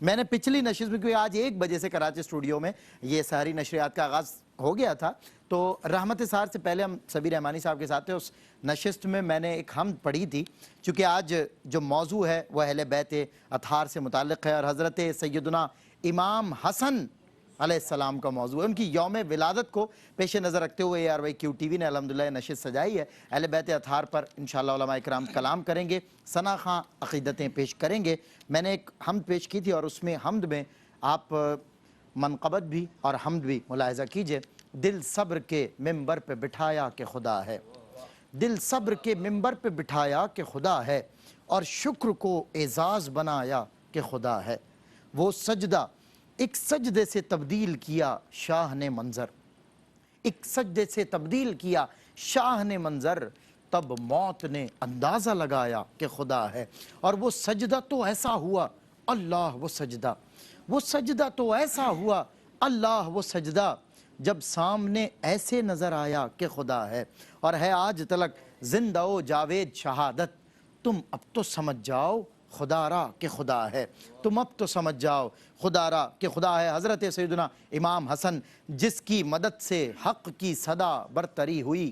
میں نے پچھلی نشست میں، کیونکہ آج 1 بجے سے کراچی اسٹوڈیو میں یہ سحری نشریات کا آغاز ہو گیا تھا، تو رحمت سحر سے پہلے ہم سبیر رحمانی صاحب کے ساتھ تھے۔ اس نشست میں میں نے ایک حمد پڑھی تھی، چونکہ آج جو موضوع ہے وہ اہل بیت اطہار سے متعلق ہے، اور حضرت سیدنا امام حسن علیہ السلام کا موضوع ہے۔ ان کی یوم ولادت کو پیش نظر رکھتے ہوئے ARYQ TV نے الحمدللہ نشست سجائی ہے۔ اہل بیت اطہار پر انشاءاللہ علماء اکرام کلام کریں گے، ثنا خاں عقیدتیں پیش کریں گے۔ میں نے ایک حمد پیش کی تھی، اور اس میں حمد میں آپ منقبت بھی اور حمد بھی ملاحظہ کیجئے۔ دل صبر کے ممبر پہ بٹھایا کہ خدا ہے، دل صبر کے ممبر پہ بٹھایا کہ خدا ہے، اور شکر کو اعزاز بنایا کہ خدا ہے۔ وہ سجدہ ایک سجدے سے تبدیل کیا شاہ نے منظر، ایک سجدے سے تبدیل کیا شاہ نے منظر، تب موت نے اندازہ لگایا کہ خدا ہے۔ اور وہ سجدہ تو ایسا ہوا اللہ وہ سجدہ، وہ سجدہ تو ایسا ہوا اللہ وہ سجدہ، جب سامنے ایسے نظر آیا کہ خدا ہے۔ اور ہے آج تلک زندہ و جاوید شہادت، تم اب تو سمجھ جاؤ خدا را کہ خدا ہے، تم اب تو سمجھ جاؤ خدا را کہ خدا ہے۔ حضرت سیدنا امام حسن، جس کی مدد سے حق کی صدا برتری ہوئی،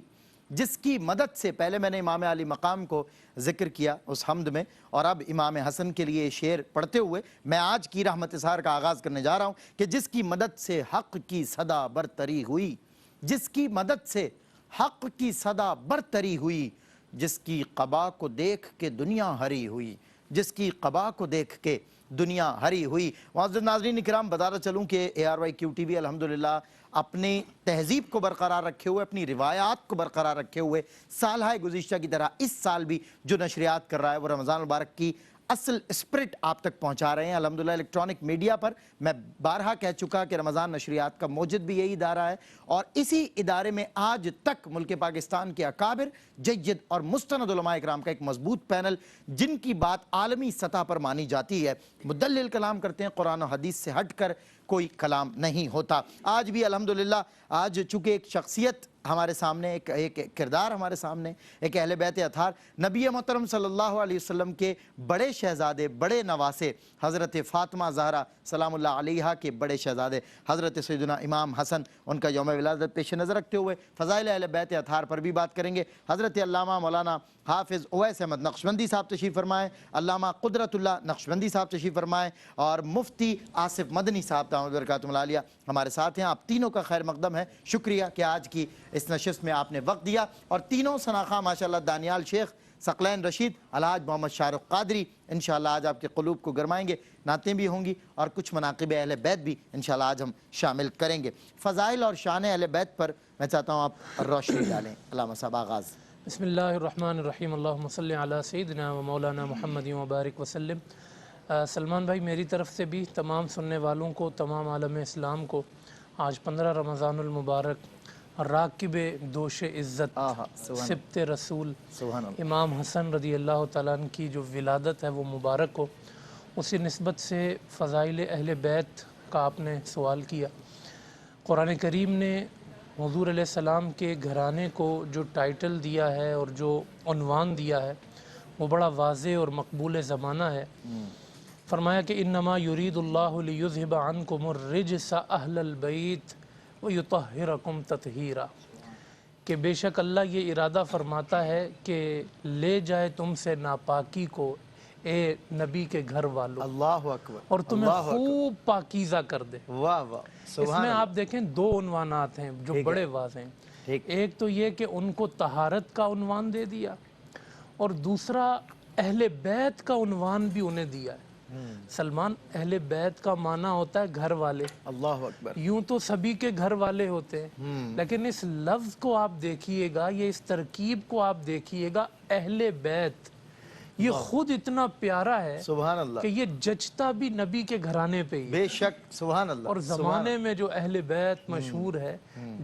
جس کی مدد سے، پہلے میں نے امام علی مقام کو ذکر کیا اس حمد میں، اور اب امام حسن کے لیے شعر پڑھتے ہوئے میں آج کی رحمت سحر کا آغاز کرنے جا رہا ہوں کہ جس کی مدد سے حق کی صدا برتری ہوئی، جس کی مدد سے حق کی صدا برتری ہوئی، جس کی قبا کو دیکھ کے دنیا ہری ہوئی، جس کی قبا کو دیکھ کے دنیا ہری ہوئی۔ معزز ناظرین اکرام، بتاتا چلوں کہ ARYQ TV الحمدللہ اپنی تہذیب کو برقرار رکھے ہوئے، اپنی روایات کو برقرار رکھے ہوئے، سالہ گزشتہ کی طرح اس سال بھی جو نشریات کر رہا ہے وہ رمضان المبارک کی اصل اسپرٹ آپ تک پہنچا رہے ہیں۔ الحمدللہ الیکٹرانک میڈیا پر میں بارہا کہہ چکا کہ رمضان نشریات کا موجد بھی یہی ادارہ ہے، اور اسی ادارے میں آج تک ملک پاکستان کے اکابر، جید اور مستند علماء اکرام کا ایک مضبوط پینل، جن کی بات عالمی سطح پر مانی جاتی ہے، مدلل کلام کرتے ہیں، قرآن و حدیث سے ہٹ کر کوئی کلام نہیں ہوتا۔ آج بھی الحمدللہ، آج چونکہ ایک شخصیت ہمارے سامنے، ایک کردار ہمارے سامنے، ایک اہل بیت اطہار، نبی محترم صلی اللہ علیہ وسلم کے بڑے شہزادے، بڑے نواسے، حضرت فاطمہ زہرا سلام اللہ علیہا کے بڑے شہزادے حضرت سیدنا امام حسن، ان کا یوم ولادت پیش نظر رکھتے ہوئے فضائل اہل بیت اطہار پر بھی بات کریں گے۔ حضرت علامہ مولانا حافظ اویس احمد نقشبندی صاحب تشریف فرمائیں، علامہ قدرت اللہ نقشبندی صاحب تشریف فرمائیں، اور مفتی آصف مدنی صاحب دامت برکاتہم العالیہ ہمارے ساتھ ہیں۔ آپ تینوں کا خیر مقدم ہے، شکریہ کہ آج کی اس نشست میں آپ نے وقت دیا، اور تینوں ثناخواں ماشاءاللہ دانیال شیخ، ثقلین رشید، الحاج محمد شاہ رخ قادری انشاءاللہ آج آپ کے قلوب کو گرمائیں گے، نعتیں بھی ہوں گی، اور کچھ مناقب اہل بیت بھی انشاءاللہ آج ہم شامل کریں گے۔ فضائل اور شان اہل بیت پر میں چاہتا ہوں آپ روشنی ڈالیں۔ علامہ صاحب آغاز۔ بسم اللہ الرحمن الرحیم، اللہم صلی علی سیدنا و مولانا محمد وبارک وسلم۔ سلمان بھائی، میری طرف سے بھی تمام سننے والوں کو، تمام عالم اسلام کو آج 15 رمضان المبارک، راکب دوش عزت، سبت رسول امام حسن رضی اللہ تعالیٰ عنہ کی جو ولادت ہے وہ مبارک ہو۔ اسی نسبت سے فضائل اہل بیت کا آپ نے سوال کیا۔ قرآن کریم نے حضور علیہ السلام کے گھرانے کو جو ٹائٹل دیا ہے اور جو عنوان دیا ہے وہ بڑا واضح اور مقبول زمانہ ہے۔ فرمایا کہ انما یرید اللہ لیذھب عنکم الرجس اہل البیت ویطہرکم تطہیرا، کہ بے شک اللہ یہ ارادہ فرماتا ہے کہ لے جائے تم سے ناپاکی کو اے نبی کے گھر والوں، اللہ اکبر، اور تمہیں خوب پاکیزہ کر دے۔ واہ واہ، اس میں آپ دیکھیں 2 عنوانات ہیں جو بڑے واضح ہیں۔ ایک تو یہ کہ ان کو طہارت کا عنوان دے دیا، اور دوسرا اہل بیت کا عنوان بھی انہیں دیا ہے۔ سلمان، اہل بیت کا معنی ہوتا ہے گھر والے، اللہ اکبر، یوں تو سبھی کے گھر والے ہوتے ہیں، لیکن اس لفظ کو آپ دیکھیے گا، یہ اس ترکیب کو آپ دیکھیے گا، اہل بیت، یہ خود اتنا پیارا ہے سبحان اللہ، کہ یہ جچتا بھی نبی کے گھرانے پہ ہی۔ بے شک، سبحان اللہ۔ اور زمانے میں جو اہل بیت مشہور ہے،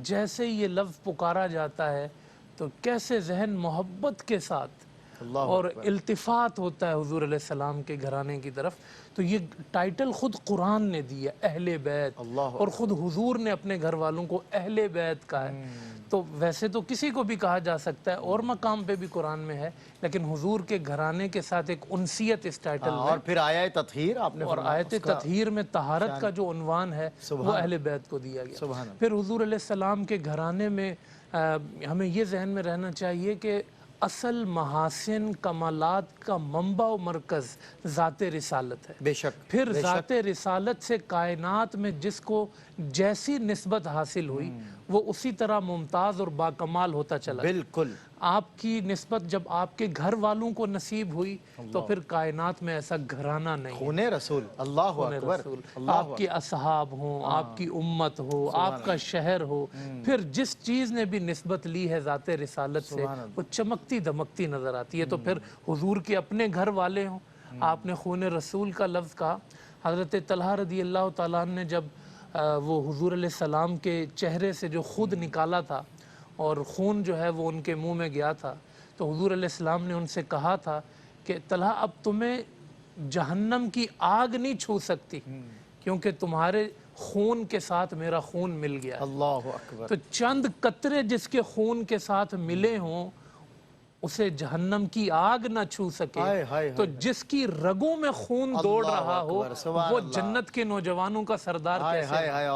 جیسے یہ لفظ پکارا جاتا ہے تو کیسے ذہن محبت کے ساتھ اور التفات ہوتا ہے حضور علیہ السلام کے گھرانے کی طرف. تو یہ ٹائٹل خود قرآن نے دی ہے اہل بیت, اور خود حضور نے اپنے گھر والوں کو اہل بیت کہا ہے. تو ویسے تو کسی کو بھی کہا جا سکتا ہے, اور مقام پہ بھی قرآن میں ہے, لیکن حضور کے گھرانے کے ساتھ ایک انسیت اس ٹائٹل میں. اور پھر آیت تطہیر آپ نے اور آیت تطہیر میں طہارت کا جو عنوان ہے وہ اہل بیت کو دیا گیا. پھر حضور علیہ السلام کے گھرانے میں ہمیں یہ ذہن میں رہنا چاہیے کہ اصل محاسن کمالات کا منبع و مرکز ذات رسالت ہے. بے شک. پھر ذات رسالت سے کائنات میں جس کو جیسی نسبت حاصل ہوئی وہ اسی طرح ممتاز اور باکمال ہوتا چلا. بالکل. آپ کی نسبت جب آپ کے گھر والوں کو نصیب ہوئی تو پھر کائنات میں ایسا گھرانہ نہیں. خون رسول. اللہ اکبر. آپ کے اصحاب ہوں, آپ کی امت ہو, آپ کا شہر ہو, پھر جس چیز نے بھی نسبت لی ہے ذات رسالت سے وہ چمکتی دمکتی نظر آتی ہے. تو پھر حضور کے اپنے گھر والے ہوں, آپ نے خون رسول کا لفظ کہا. حضرت طلحہ رضی اللہ تعالیٰ عنہ نے جب وہ حضور علیہ السلام کے چہرے سے جو خود نکالا تھا اور خون جو ہے وہ ان کے منہ میں گیا تھا, تو حضور علیہ السلام نے ان سے کہا تھا کہ طلحہ اب تمہیں جہنم کی آگ نہیں چھو سکتی کیونکہ تمہارے خون کے ساتھ میرا خون مل گیا. اللہ اکبر. تو چند قطرے جس کے خون کے ساتھ ملے ہوں اسے جہنم کی آگ نہ چھو سکے. تو جس کی رگوں میں خون دوڑ رہا ہو وہ جنت کے نوجوانوں کا سردار کیسے ہے؟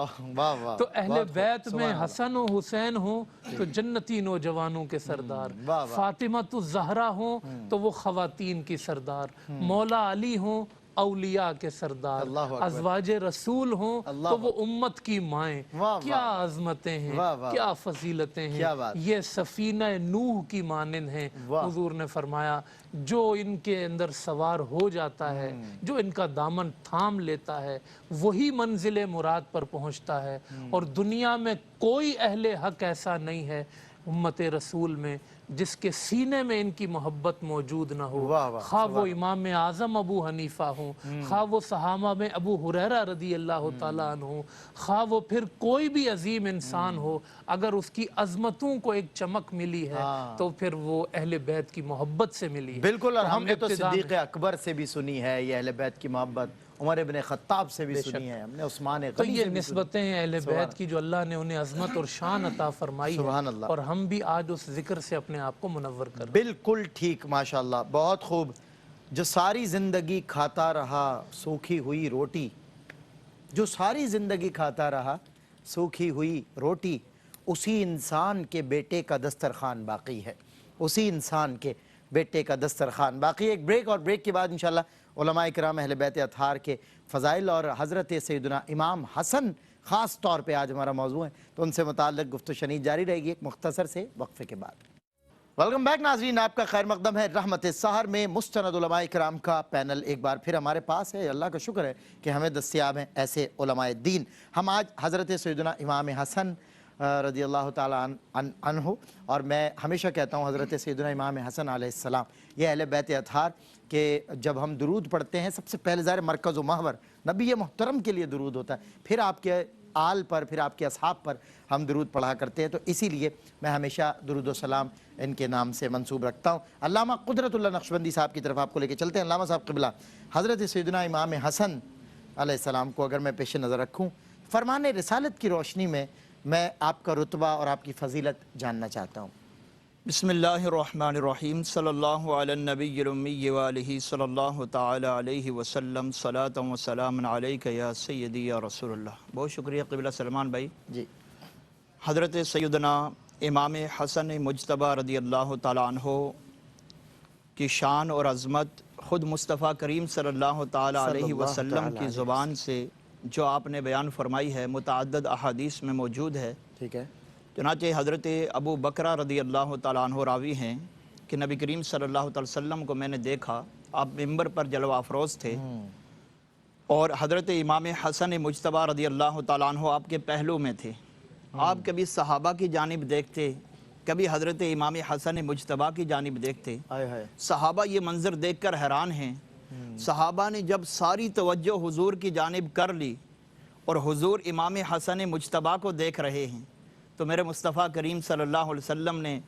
تو اہل بیت میں حسن و حسین ہوں تو جنتی نوجوانوں کے سردار, فاطمہ الزہرا ہوں تو وہ خواتین کی سردار, مولا علی ہوں اولیاء کے سردار, ازواج رسول ہوں تو وہ امت کی مائیں. کیا عظمتیں ہیں, کیا فضیلتیں ہیں. یہ سفینہ نوح کی مانند ہیں. حضور نے فرمایا جو ان کے اندر سوار ہو جاتا ہے, جو ان کا دامن تھام لیتا ہے, وہی منزل مراد پر پہنچتا ہے. اور دنیا میں کوئی اہل حق ایسا نہیں ہے امت رسول میں جس کے سینے میں ان کی محبت موجود نہ ہو. خواہ وہ امام اعظم ابو حنیفہ ہوں, خواہ وہ صحابہ میں ابو ہریرہ رضی اللہ تعالیٰ عنہ ہوں, خواہ وہ پھر کوئی بھی عظیم انسان ہو, اگر اس کی عظمتوں کو ایک چمک ملی ہے تو پھر وہ اہل بیت کی محبت سے ملی ہے. بالکل. اور ہم نے تو صدیق اکبر سے بھی سنی ہے یہ اہل بیت کی محبت, عمر ابن خطاب سے بھی سنی ہے, ہم نے عثمان غنی سے بھی سنی ہے. تو یہ نسبتیں ہیں اہل بیت کی جو اللہ نے انہیں عظمت اور شان عطا فرمائی ہے, اور ہم بھی آج اس ذکر سے اپنے آپ کو منور کر. بالکل ٹھیک, ماشاءاللہ, بہت خوب. جو ساری زندگی کھاتا رہا سوکھی ہوئی روٹی, جو ساری زندگی کھاتا رہا سوکھی ہوئی روٹی, اسی انسان کے بیٹے کا دسترخوان باقی ہے, اسی انسان کے بیٹے کا دسترخوان باقی. ایک بریک, اور بریک کے بعد انشاءاللہ علماء کرام اہل بیت اطہار کے فضائل اور حضرت سیدنا امام حسن خاص طور پہ آج ہمارا موضوع ہے, تو ان سے متعلق گفتگو شنید جاری رہے گی ایک مختصر سے وقفے کے بعد. ویلکم بیک ناظرین, آپ کا خیر مقدم ہے. رحمت سحر میں مستند علماء کرام کا پینل ایک بار پھر ہمارے پاس ہے. اللہ کا شکر ہے کہ ہمیں دستیاب ہیں ایسے علماء دین. ہم آج حضرت سیدنا امام حسن رضی اللہ تعالیٰ عنہ, اور میں ہمیشہ کہتا ہوں حضرت سیدنا امام حسن علیہ السلام یہ اہل بیت اطہار کہ جب ہم درود پڑھتے ہیں سب سے پہلے ظاہر مرکز و محور نبی محترم کے لیے درود ہوتا ہے, پھر آپ کے آل پر, پھر آپ کے اصحاب پر ہم درود پڑھا کرتے ہیں. تو اسی لیے میں ہمیشہ درود و سلام ان کے نام سے منسوب رکھتا ہوں. علامہ قدرت اللہ نقشبندی صاحب کی طرف آپ کو لے کے چلتے ہیں. علامہ صاحب قبلہ, حضرت سیدنا امام حسن علیہ السلام کو اگر میں پیش نظر رکھوں, فرمان رسالت کی روشنی میں آپ کا رتبہ اور آپ کی فضیلت جاننا چاہتا ہوں. بسم اللہ الرحمن الرحیم. صلی اللہ علی النبی الامی وآلہ صلی اللہ تعالی علیہ وسلم. صلاۃ و سلام علیک یا سیدی یا رسول اللہ. بہت شکریہ قبلہ سلمان بھائی. جی. حضرت سیدنا امام حسن مجتبی رضی اللہ تعالیٰ عنہ کی شان اور عظمت خود مصطفیٰ کریم صلی اللہ تعالی علیہ وسلم کی زبان سے جو آپ نے بیان فرمائی ہے متعدد احادیث میں موجود ہے. ٹھیک ہے. چنانچہ حضرت ابو بکرہ رضی اللہ تعالیٰ عنہ راوی ہیں کہ نبی کریم صلی اللہ تعالی وسلم کو میں نے دیکھا, آپ ممبر پر جلوہ افروز تھے, اور حضرت امام حسن مجتبی رضی اللہ تعالیٰ عنہ آپ کے پہلو میں تھے. آپ کبھی صحابہ کی جانب دیکھتے, کبھی حضرت امام حسن مجتبی کی جانب دیکھتے. صحابہ یہ منظر دیکھ کر حیران ہیں. صحابہ نے جب ساری توجہ حضور کی جانب کر لی اور حضور امام حسن مجتبی کو دیکھ رہے ہیں, تو میرے مصطفیٰ کریم صلی اللہ علیہ وسلم نے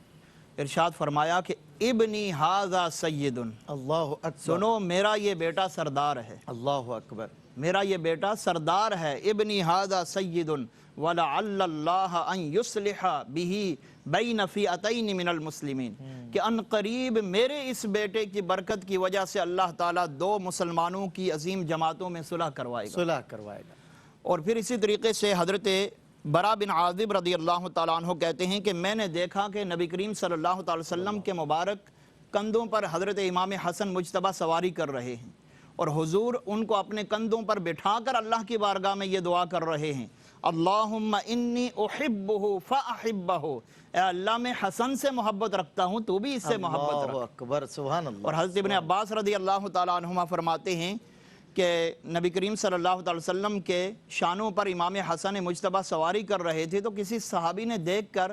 ارشاد فرمایا کہ ابنی ھذا سید، اللہ اکبر، سنو میرا یہ بیٹا سردار ہے، اللہ اکبر، میرا یہ بیٹا سردار ہے، ابنی ھذا سید ولعل اللہ ان یصلح بہ بین فئتین من المسلمین، کہ ان قریب میرے اس بیٹے کی برکت کی وجہ سے اللہ تعالیٰ دو مسلمانوں کی عظیم جماعتوں میں صلح کروائے گا۔ صلح کروائے گا۔ اور پھر اسی طریقے سے حضرت برا بن عازب رضی اللہ تعالیٰ عنہ کہتے ہیں کہ میں نے دیکھا کہ نبی کریم صلی اللہ تعالی وسلم کے مبارک کندھوں پر حضرت امام حسن مجتبیٰ سواری کر رہے ہیں، اور حضور ان کو اپنے کندھوں پر بٹھا کر اللہ کی بارگاہ میں یہ دعا کر رہے ہیں، اللہم انی احبہ فاحبہ، اے اللہ میں حسن سے محبت رکھتا ہوں، تو بھی اس سے محبت رکھ۔ اللہ اکبر، سبحان اللہ۔ اور حضرت ابن عباس رضی اللہ تعالیٰ عنہما فرماتے ہیں کہ نبی کریم صلی اللہ علیہ وسلم کے شانوں پر امام حسن مجتبیٰ سواری کر رہے تھے، تو کسی صحابی نے دیکھ کر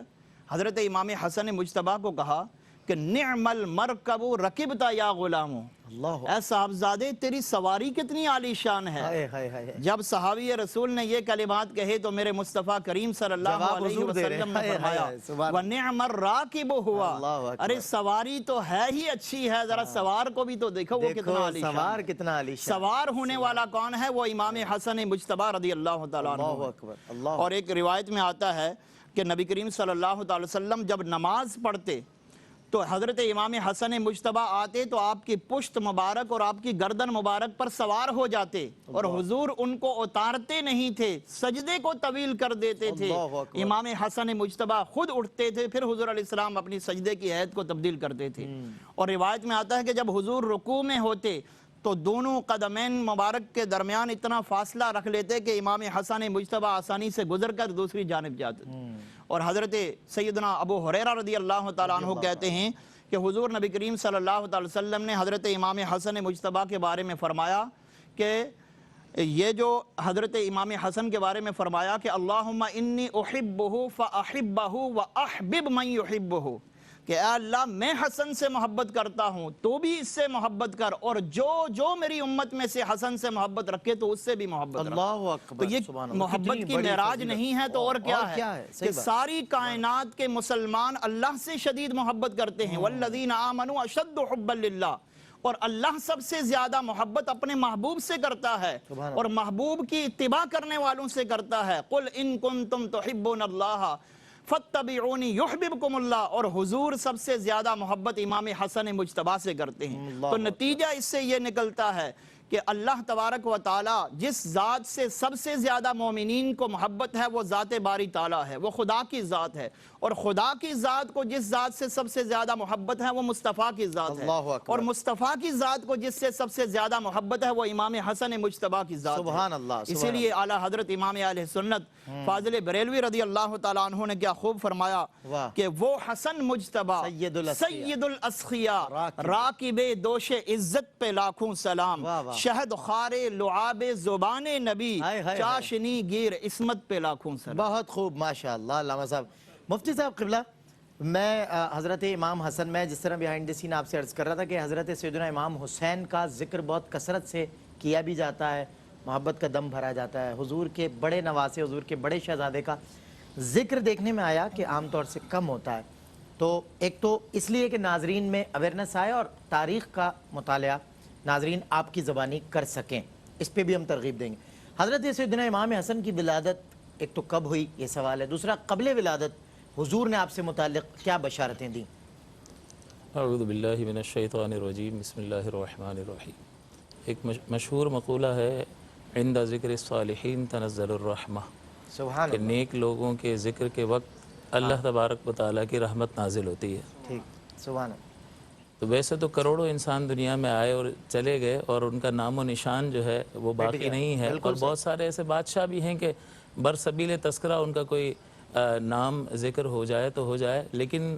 حضرت امام حسن مجتبیٰ کو کہا کہ نعم المرکب رکبت یا غلام، اللہ اے صاحبزادے تیری سواری کتنی عالی شان ہے۔ ہائے ہائے ہائے، جب صحابی رسول نے یہ کلمات کہے تو میرے مصطفیٰ کریم صلی اللہ جواب علیہ حضور دے رہے ہیں، وسلم نے ہائے فرمایا ہائے، سبحان وَنِعْمَ الرَّاكِبُ ہوا، اللہ اکبر۔ ارے سواری تو ہے ہی اچھی ہے، ذرا سوار کو بھی تو دیکھو وہ دیکھو کتنا عالی شان سوار ہے۔ کتنا عالی شان، سوار ہونے والا کون ہے؟ وہ امام حسن مجتبیٰ رضی اللہ تعالیٰ عنہ اللہ ہے۔ اکبر، اللہ اور ایک روایت میں آتا ہے کہ نبی کریم صلی اللہ علیہ وسلم جب نماز پڑھتے تو حضرت امام حسن مجتبیٰ آتے تو آپ کی پشت مبارک اور آپ کی گردن مبارک پر سوار ہو جاتے، اور حضور ان کو اتارتے نہیں تھے، سجدے کو طویل کر دیتے تھے۔ اللہ اکبر۔ امام حسن مجتبیٰ خود اٹھتے تھے، پھر حضور علیہ السلام اپنی سجدے کی حیت کو تبدیل کرتے تھے۔ اور روایت میں آتا ہے کہ جب حضور رکوع میں ہوتے تو دونوں قدمین مبارک کے درمیان اتنا فاصلہ رکھ لیتے کہ امام حسن مجتبیٰ آسانی سے گزر کر دوسری جانب جاتے تھے۔ اور حضرت سیدنا ابو ہریرہ رضی اللہ تعالیٰ عنہ کہتے ہیں کہ حضور نبی کریم صلی اللہ علیہ وسلم نے حضرت امام حسن مجتبیٰ کے بارے میں فرمایا کہ یہ جو حضرت امام حسن کے بارے میں فرمایا کہ اللہم انی احبہ فاحبہ واحبب من یحبہ، کہ اے اللہ میں حسن سے محبت کرتا ہوں تو بھی اس سے محبت کر، اور جو میری امت میں سے حسن سے محبت رکھے تو اس سے بھی محبت رکھ۔ اللہ اکبر، تو یہ سبحان اللہ، محبت کتنی کی بڑی معراج فضیلت۔ نہیں ہے تو اور کیا ہے صحیح کہ بات۔ ساری کائنات کے مسلمان اللہ سے شدید محبت کرتے ہیں، والذین آمنوا اشد حبا للہ، اور اللہ سب سے زیادہ محبت اپنے محبوب سے کرتا ہے، سبحان اللہ۔ اور محبوب کی اتباع کرنے والوں سے کرتا ہے۔ قل ان کنتم تحبون اللہ فاتبعونی یحببکم اللہ، اور حضور سب سے زیادہ محبت امام حسن مجتبیٰ سے کرتے ہیں۔ اللہ تو نتیجہ اس سے یہ نکلتا ہے کہ اللہ تبارک و تعالی جس ذات سے سب سے زیادہ مومنین کو محبت ہے وہ ذات باری تعالی ہے، وہ خدا کی ذات ہے، اور خدا کی ذات کو جس ذات سے سب سے زیادہ محبت ہے وہ مصطفیٰ کی ذات ہے، اللہ اکبر۔ اور مصطفیٰ کی ذات کو جس سے سب سے زیادہ محبت ہے وہ امام حسن مجتبیٰ کی ذات ہے۔ سبحان اللہ، اسی سبحان لیے اعلیٰ حضرت امام اہل سنت فاضل بریلوی رضی اللہ تعالیٰ عنہ نے کیا خوب فرمایا واہ۔ کہ وہ حسن مجتبیٰ سید الاسخیاء راکب دوش عزت پہ لاکھوں سلام، واہ واہ۔ شہد خار لعاب زبان نبی، ہائے ہائے چاشنی گیر عصمت پہ لاکھوں سلام۔ بہت خوب، ماشاءاللہ۔ علامہ صاحب، مفتی صاحب قبلہ، میں حضرت امام حسن، میں جس طرح بیہائنڈ دی سین آپ سے عرض کر رہا تھا کہ حضرت سیدنا امام حسین کا ذکر بہت کثرت سے کیا بھی جاتا ہے، محبت کا دم بھرا جاتا ہے، حضور کے بڑے نواسے، حضور کے بڑے شہزادے کا ذکر دیکھنے میں آیا کہ عام طور سے کم ہوتا ہے۔ تو ایک تو اس لیے کہ ناظرین میں اویئرنیس آئے اور تاریخ کا مطالعہ ناظرین آپ کی زبانی کر سکیں، اس پہ بھی ہم ترغیب دیں گے۔ حضرت سیدنا امام حسن کی ولادت ایک تو کب ہوئی یہ سوال ہے، دوسرا قبل ولادت حضور نے آپ سے متعلق کیا بشارتیں دیں؟ اعوذ باللہ من الشیطان الرجیم، بسم اللہ الرحمن الرحیم۔ ایک مشہور مقولہ ہے، عند ذکر الصالحین تنزل الرحمہ، سبحان کہ اللہ، نیک لوگوں کے ذکر کے وقت اللہ تبارک و تعالیٰ کی رحمت نازل ہوتی ہے۔ ٹھیک، سبحان اللہ۔ تو ویسے تو کروڑوں انسان دنیا میں آئے اور چلے گئے، اور ان کا نام و نشان جو ہے وہ باقی نہیں ہے، اور بہت سارے ایسے بادشاہ بھی ہیں کہ برسبیل تذکرہ ان کا کوئی نام ذکر ہو جائے تو ہو جائے، لیکن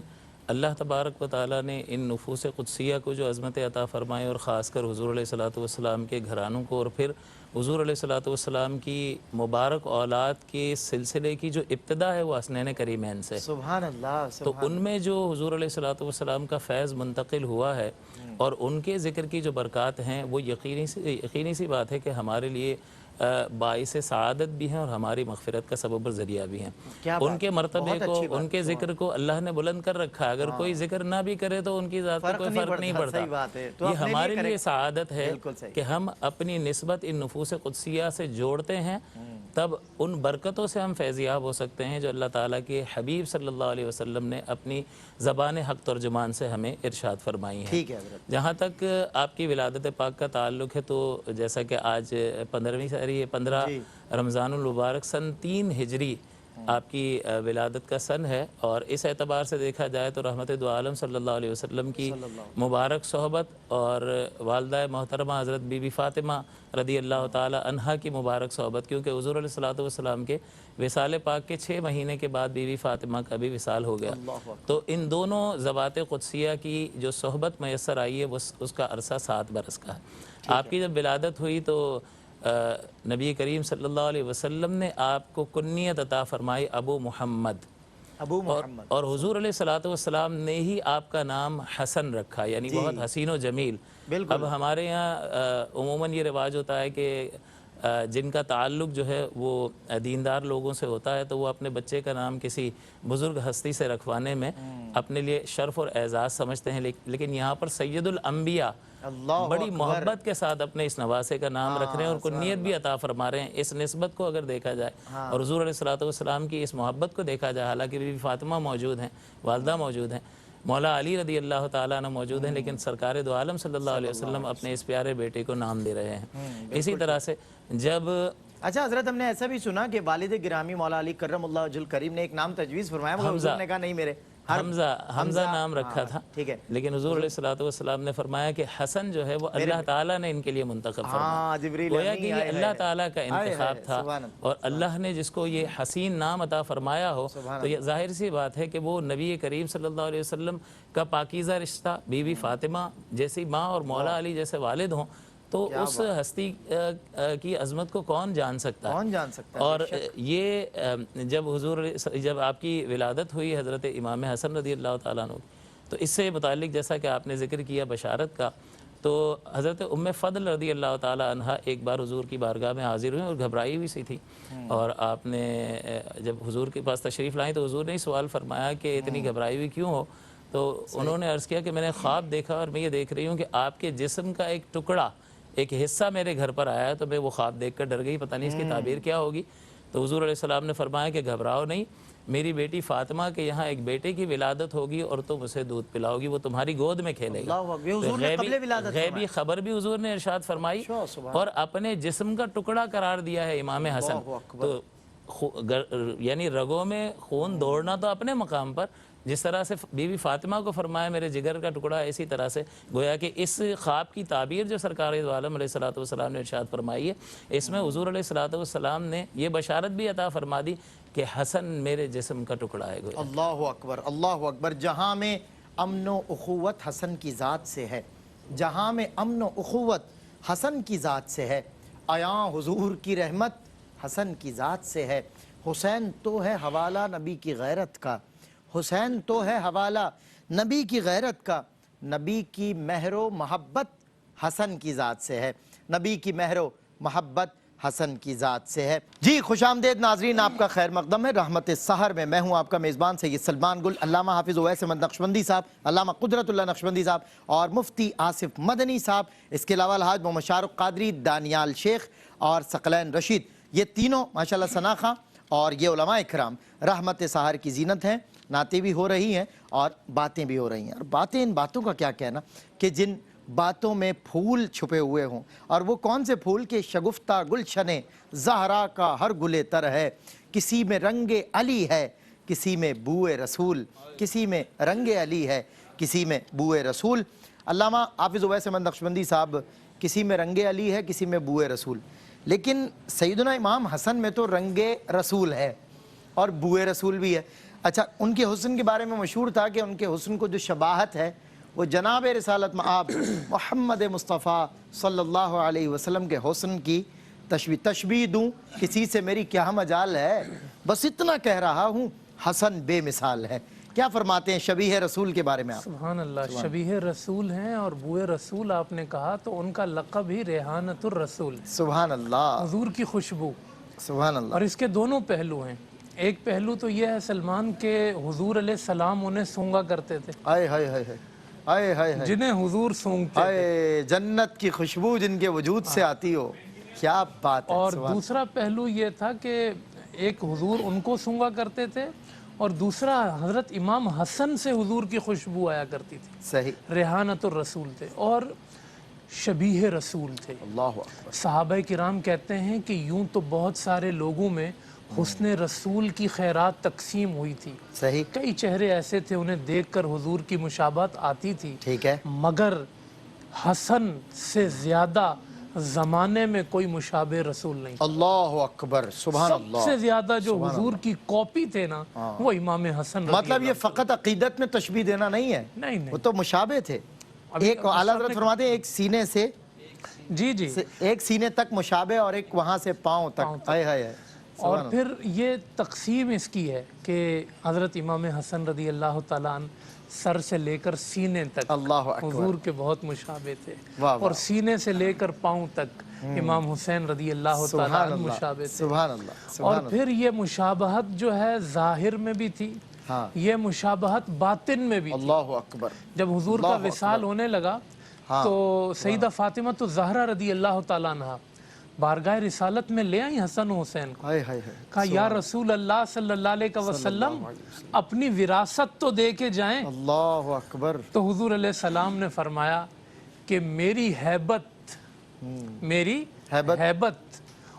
اللہ تبارک و تعالیٰ نے ان نفوس قدسیہ کو جو عظمت عطا فرمائے، اور خاص کر حضور علیہ الصلوۃ والسلام کے گھرانوں کو، اور پھر حضور علیہ الصلوۃ والسلام کی مبارک اولاد کے سلسلے کی جو ابتدا ہے وہ حسنین کریمین سے، سبحان اللہ، تو ان میں جو حضور علیہ الصلوۃ والسلام کا فیض منتقل ہوا ہے اور ان کے ذکر کی جو برکات ہیں وہ یقینی سی بات ہے کہ ہمارے لیے باعث سعادت بھی ہیں اور ہماری مغفرت کا سبب اور ذریعہ بھی ہیں۔ کیا ان کے مرتبے کو، ان کے ذکر کو اللہ نے بلند کر رکھا ہے، اگر کوئی ذکر نہ بھی کرے تو ان کی ذات کو کوئی فرق نہیں پڑتا۔ یہ ہمارے لیے سعادت ہے کہ ہم اپنی نسبت ان نفوس قدسیہ سے جوڑتے ہیں، تب ان برکتوں سے ہم فیضیاب ہو سکتے ہیں جو اللہ تعالیٰ کے حبیب صلی اللہ علیہ وسلم نے اپنی زبان حق ترجمان سے ہمیں ارشاد فرمائی ہیں۔ جہاں تک آپ کی ولادت پاک کا تعلق ہے تو جیسا کہ آج 15 رمضان المبارک سن 3 ہجری آپ کی ولادت کا سن ہے، اور اس اعتبار سے دیکھا جائے تو رحمت دو عالم صلی اللہ علیہ وسلم کی مبارک صحبت اور والدہ محترمہ حضرت بی بی فاطمہ رضی اللہ تعالی عنہا کی مبارک صحبت، کیونکہ حضور علیہ الصلوۃ والسلام کے وصال پاک کے 6 مہینے کے بعد بی بی فاطمہ کا بھی وصال ہو گیا، تو ان دونوں ذوات قدسیہ کی جو صحبت میسر آئی ہے اس کا عرصہ 7 برس کا ہے۔ آپ کی جب ولادت ہوئی تو نبی کریم صلی اللہ علیہ وسلم نے آپ کو کنیت عطا فرمائی ابو محمد، اور حضور علیہ الصلوۃ والسلام نے ہی آپ کا نام حسن رکھا، یعنی بہت حسین و جمیل۔ اب ہمارے یہاں عموماً یہ رواج ہوتا ہے کہ جن کا تعلق جو ہے وہ دیندار لوگوں سے ہوتا ہے تو وہ اپنے بچے کا نام کسی بزرگ ہستی سے رکھوانے میں اپنے لیے شرف اور اعزاز سمجھتے ہیں، لیکن یہاں پر سید الانبیاء بڑی محبت کے ساتھ اپنے اس نواسے کا نام رکھ رہے ہیں اور کنیت بھی عطا فرما رہے ہیں۔ اس نسبت کو اگر دیکھا جائے اور حضور علیہ الصلوۃ والسلام کی اس محبت کو دیکھا جائے، حالانکہ بی بی فاطمہ موجود ہیں، والدہ موجود ہیں، مولا علی رضی اللہ تعالیٰ عنہ موجود ہیں، لیکن سرکار دو عالم صلی اللہ علیہ وسلم اپنے اس پیارے بیٹے کو نام دے رہے ہیں۔ اسی طرح سے جب اچھا حضرت، ہم نے ایسا بھی سنا کہ والد گرامی مولا علی کرم اللہ وجہ الکریم نے ایک نام تجویز فرمایا، مگر حضور نے کہا نہیں، میرے حمزہ نام رکھا تھا، لیکن حضور علیہ الصلوۃ والسلام نے فرمایا کہ حسن جو ہے وہ اللہ تعالیٰ نے ان کے لیے منتخب فرمایا، گویا کہ یہ اللہ تعالیٰ کا انتخاب تھا، اور اللہ نے جس کو یہ حسین نام عطا فرمایا ہو تو یہ ظاہر سی بات ہے کہ وہ نبی کریم صلی اللہ علیہ وسلم کا پاکیزہ رشتہ، بی بی فاطمہ جیسی ماں اور مولا علی جیسے والد ہوں، تو اس ہستی کی عظمت کو کون جان سکتا ہے؟ اور یہ جب آپ کی ولادت ہوئی حضرت امام حسن رضی اللہ تعالیٰ عنہ، تو اس سے متعلق جیسا کہ آپ نے ذکر کیا بشارت کا، تو حضرت ام فضل رضی اللہ تعالیٰ عنہ ایک بار حضور کی بارگاہ میں حاضر ہوئیں اور گھبرائی ہوئی سی تھی، اور آپ نے جب حضور کے پاس تشریف لائیں تو حضور نے ہی سوال فرمایا کہ اتنی گھبرائی ہوئی کیوں ہو؟ تو انہوں نے عرض کیا کہ میں نے خواب دیکھا اور میں یہ دیکھ رہی ہوں کہ آپ کے جسم کا ایک ٹکڑا، ایک حصہ میرے گھر پر آیا ہے، تو میں وہ خواب دیکھ کر ڈر گئی، پتہ نہیں اس کی تعبیر کیا ہوگی۔ تو حضور علیہ السلام نے فرمایا کہ گھبراؤ نہیں، میری بیٹی فاطمہ کے یہاں ایک بیٹے کی ولادت ہوگی اور تم اسے دودھ پلاؤ گی، وہ تمہاری گود میں کھیلے گا۔ غیبی خبر بھی حضور نے ارشاد فرمائی، اور اپنے جسم کا ٹکڑا قرار دیا ہے امام حسن، تو یعنی رگوں میں خون دوڑنا تو اپنے مقام پر، جس طرح سے بی بی فاطمہ کو فرمایا میرے جگر کا ٹکڑا، اسی طرح سے گویا کہ اس خواب کی تعبیر جو سرکار دو عالم علیہ الصلوۃ والسلام نے ارشاد فرمائی ہے، اس میں حضور علیہ الصلوۃ والسلام نے یہ بشارت بھی عطا فرما دی کہ حسن میرے جسم کا ٹکڑا ہے۔ اللہ اکبر، اللہ اکبر۔ جہاں میں امن و اخوت حسن کی ذات سے ہے، جہاں میں امن و اخوت حسن کی ذات سے ہے، عیاں حضور کی رحمت حسن کی ذات سے ہے۔ حسین تو ہے حوالہ نبی کی غیرت کا، حسین تو ہے حوالہ نبی کی غیرت کا، نبی کی مہر و محبت حسن کی ذات سے ہے، نبی کی مہر و محبت حسن کی ذات سے ہے۔ جی خوش آمدید ناظرین، آپ کا خیر مقدم ہے رحمت سحر میں، میں ہوں آپ کا میزبان سید سلمان گل۔ علامہ حافظ اویس احمد نقشبندی صاحب، علامہ قدرت اللہ نقشبندی صاحب اور مفتی آصف مدنی صاحب، اس کے علاوہ الحاج محمد شارق قادری، دانیال شیخ اور ثقلین رشید، یہ تینوں ماشاءاللہ ثناء اور یہ علماء اکرام رحمت سحر کی زینت ہیں۔ نعتیں بھی ہو رہی ہیں اور باتیں بھی ہو رہی ہیں، اور باتیں، ان باتوں کا کیا کہنا کہ جن باتوں میں پھول چھپے ہوئے ہوں، اور وہ کون سے پھول کہ شگفتہ گلشن زہرا کا ہر گلے تر ہے، کسی میں رنگ علی ہے کسی میں بوئے رسول، کسی میں رنگ علی ہے کسی میں بوئے رسول۔ علامہ حافظ اویس احمد نقشبندی صاحب، کسی میں رنگ علی ہے کسی میں بوئے رسول، لیکن سیدنا امام حسن میں تو رنگ رسول ہے اور بوئے رسول بھی ہے۔ اچھا، ان کے حسن کے بارے میں مشہور تھا کہ ان کے حسن کو جو شباہت ہے وہ جناب رسالت مآب محمد مصطفیٰ صلی اللہ علیہ وسلم کے حسن کی تشبیہ دوں کسی سے میری کیا مجال ہے، بس اتنا کہہ رہا ہوں حسن بے مثال ہے۔ کیا فرماتے ہیں شبیہ رسول کے بارے میں آپ؟ سبحان اللہ، شبیہ رسول ہیں اور بوئے رسول آپ نے کہا تو ان کا لقب ہی ریحانۃ الرسول ہے، سبحان اللہ، حضور کی خوشبو۔ سبحان اللہ، اور اس کے دونوں پہلو ہیں۔ ایک پہلو تو یہ ہے سلمان کہ حضور علیہ السلام انہیں سونگا کرتے تھے، آئے ہائے ہائے ہائے آئے ہائے ہائے جنہیں حضور سونگتے تھے۔ آئے جنت کی خوشبو جن کے وجود سے آتی ہو، کیا بات ہے۔ اور دوسرا پہلو یہ تھا کہ ایک حضور ان کو سونگا کرتے تھے اور دوسرا حضرت امام حسن سے حضور کی خوشبو آیا کرتی تھی، صحیح، ریحانۃ الرسول تھے اور شبیہ رسول تھے۔ اللہ اکبر، صحابہ کرام کہتے ہیں کہ یوں تو بہت سارے لوگوں میں حسن رسول کی خیرات تقسیم ہوئی تھی، صحیح، کئی چہرے ایسے تھے انہیں دیکھ کر حضور کی مشابہت آتی تھی، ٹھیک ہے، مگر حسن سے زیادہ زمانے میں کوئی مشابہ رسول نہیں۔ اللہ اکبر، سبحان سب اللہ۔ سے زیادہ جو حضور کی کاپی تھے نا وہ امام حسن رضی مطلب یہ فقط عقیدت میں تشبیہ دینا نہیں ہے، نہیں نہیں وہ تو مشابہ تھے۔ ایک اعلیٰ حضرت فرماتے ہیں ایک سینے سے جی جی، ایک سینے تک مشابہ اور ایک وہاں سے پاؤں تک، ہائے ہائے ہائے، اور پھر یہ تقسیم اس کی ہے کہ حضرت امام حسن رضی اللہ تعالیٰ عنہ سر سے لے کر سینے تک اللہ اکبر، حضور کے بہت مشابہ تھے، واہ اور سینے سے لے کر پاؤں تک امام حسین رضی اللہ تعالیٰ عنہ مشابہ تھے۔ سبحان اللہ، اور سبحان اللہ، پھر یہ مشابہت جو ہے ظاہر میں بھی تھی، ہاں، یہ مشابہت باطن میں بھی تھی۔ اللہ اکبر، جب حضور کا وصال ہونے لگا تو سیدہ فاطمہ الزہرا رضی اللہ تعالیٰ عنہ بارگاہ رسالت میں لے آئی حسن و حسین کو، ہائے ہائے ہائے، کہا یا رسول اللہ صلی اللہ علیہ وسلم اپنی وراثت تو دے کے جائیں۔ اللہ اکبر، تو حضور علیہ السلام نے فرمایا کہ میری ہیبت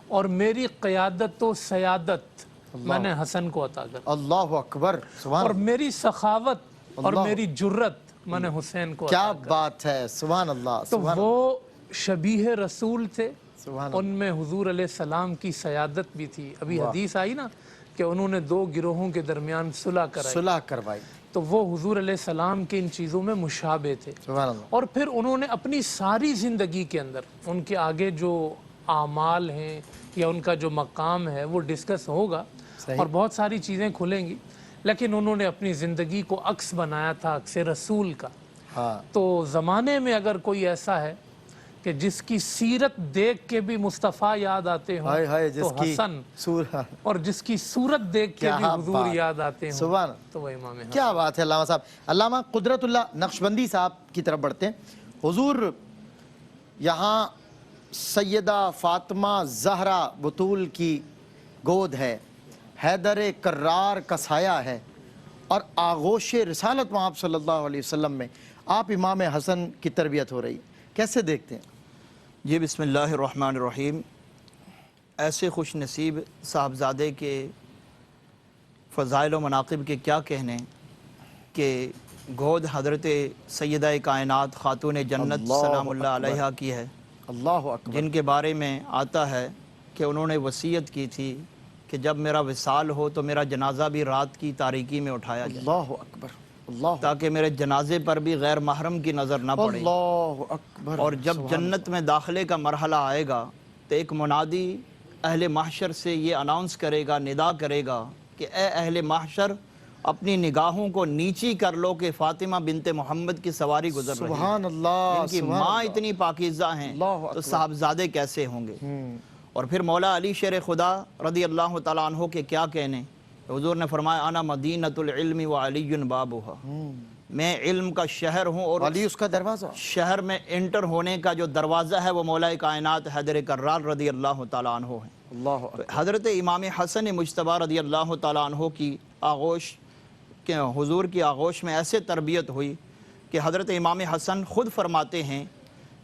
اور میری قیادت و سیادت میں نے حسن کو عطا کر، اللہ اکبر، سبحان اور اللہ، میری سخاوت اور میری جرت میں نے حسین کو کیا عطا کر۔ بات ہے، سبحان اللہ، تو وہ شبیہ رسول تھے، سبحان ان میں حضور علیہ السلام کی سیادت بھی تھی۔ ابھی حدیث آئی نا کہ انہوں نے دو گروہوں کے درمیان صلح کرائی، صلح کروائی، تو وہ حضور علیہ السلام کے ان چیزوں میں مشابہ تھے۔ سبحان اللہ، اور پھر انہوں نے اپنی ساری زندگی کے اندر ان کے آگے جو اعمال ہیں یا ان کا جو مقام ہے وہ ڈسکس ہوگا اور بہت ساری چیزیں کھلیں گی، لیکن انہوں نے اپنی زندگی کو عکس بنایا تھا عکس رسول کا۔ ہاں، تو زمانے میں اگر کوئی ایسا ہے کہ جس کی سیرت دیکھ کے بھی مصطفیٰ یاد آتے ہائے ہوں ہائے، تو جس کی حسن، سورہ، اور جس کی صورت دیکھ کے بھی کیا حضور بات، یاد آتے ہوں سبحان، تو وہ امام حسن۔ کیا بات ہے علامہ صاحب۔ علامہ قدرت اللہ نقشبندی صاحب کی طرف بڑھتے ہیں۔ حضور یہاں سیدہ فاطمہ زہرا بطول کی گود ہے، حیدر کرار کا سایہ ہے، اور آغوش رسالت وہاں صلی اللہ علیہ وسلم میں آپ امام حسن کی تربیت ہو رہی، کیسے دیکھتے ہیں؟ جی بسم اللہ الرحمن الرحیم۔ ایسے خوش نصیب صاحبزادے کے فضائل و مناقب کے کیا کہنے کہ گود حضرت سیدہ کائنات خاتون جنت سلام اللہ علیہا کی ہے، اللہ اکبر، جن کے بارے میں آتا ہے کہ انہوں نے وصیت کی تھی کہ جب میرا وصال ہو تو میرا جنازہ بھی رات کی تاریکی میں اٹھایا جائے، اللہ اکبر، اللہ تاکہ میرے جنازے پر بھی غیر محرم کی نظر نہ پڑے، اللہ اکبر، اور جب جنت میں داخلے کا مرحلہ آئے گا تو ایک منادی اہل محشر سے یہ اناؤنس کرے گا، ندا کرے گا کہ اے اہل محشر اپنی نگاہوں کو نیچی کر لو کہ فاطمہ بنت محمد کی سواری گزر رہی ہے، سبحان اللہ، ان کی ماں اتنی پاکیزہ ہیں تو صاحبزادے کیسے ہوں گے۔ اور پھر مولا علی شیر خدا رضی اللہ تعالیٰ عنہ کے کیا کہنے، حضور نے فرمایا انا مدینۃ العلم وعلی بابھا، میں علم کا شہر ہوں اور علی اس کا دروازہ، شہر میں انٹر ہونے کا جو دروازہ ہے وہ مولا کائنات حیدر کرار رضی اللہ تعالیٰ عنہ ہے۔ اللہ حضرت امام حسن مجتبیٰ رضی اللہ تعالیٰ عنہ کی آغوش کہ حضور کی آغوش میں ایسے تربیت ہوئی کہ حضرت امام حسن خود فرماتے ہیں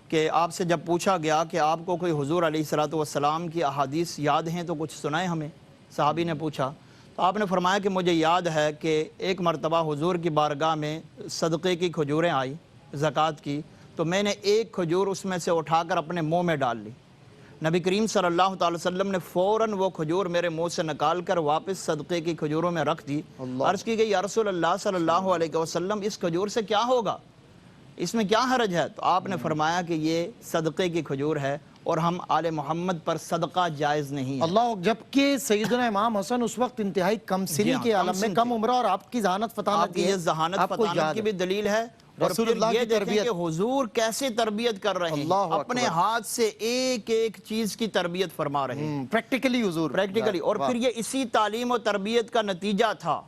کہ آپ سے جب پوچھا گیا کہ آپ کو کوئی حضور علیہ السلام کی احادیث یاد ہیں تو کچھ سنائیں ہمیں، صحابی نے پوچھا تو آپ نے فرمایا کہ مجھے یاد ہے کہ ایک مرتبہ حضور کی بارگاہ میں صدقے کی کھجوریں آئی زکوٰۃ کی، تو میں نے ایک کھجور اس میں سے اٹھا کر اپنے منہ میں ڈال لی، نبی کریم صلی اللہ تعالی وسلم نے فوراً وہ کھجور میرے منہ سے نکال کر واپس صدقے کی کھجوروں میں رکھ دی۔ عرض کی گئی یا رسول اللہ صلی اللہ علیہ وسلم اس کھجور سے کیا ہوگا؟ اس میں کیا حرج ہے؟ تو آپ نے فرمایا کہ یہ صدقے کی کھجور ہے اور ہم آل محمد پر صدقہ جائز نہیں ہے۔ اللہ، جبکہ سیدنا امام حسن اس وقت انتہائی کم سنی کے عالم میں، کم عمرہ، اور آپ کی ذہانت فطانت آپ کی یہ ذہانت فطانت کی بھی دلیل ہے، اور رسول پھر اللہ یہ کی دیکھیں تربیت، کہ حضور کیسے تربیت کر رہے ہیں، اللہ اپنے اکبر، ہاتھ سے ایک ایک چیز کی تربیت فرما رہے ہیں پریکٹیکلی حضور، پریکٹیکلی، اور پھر یہ اسی تعلیم و تربیت کا نتیجہ تھا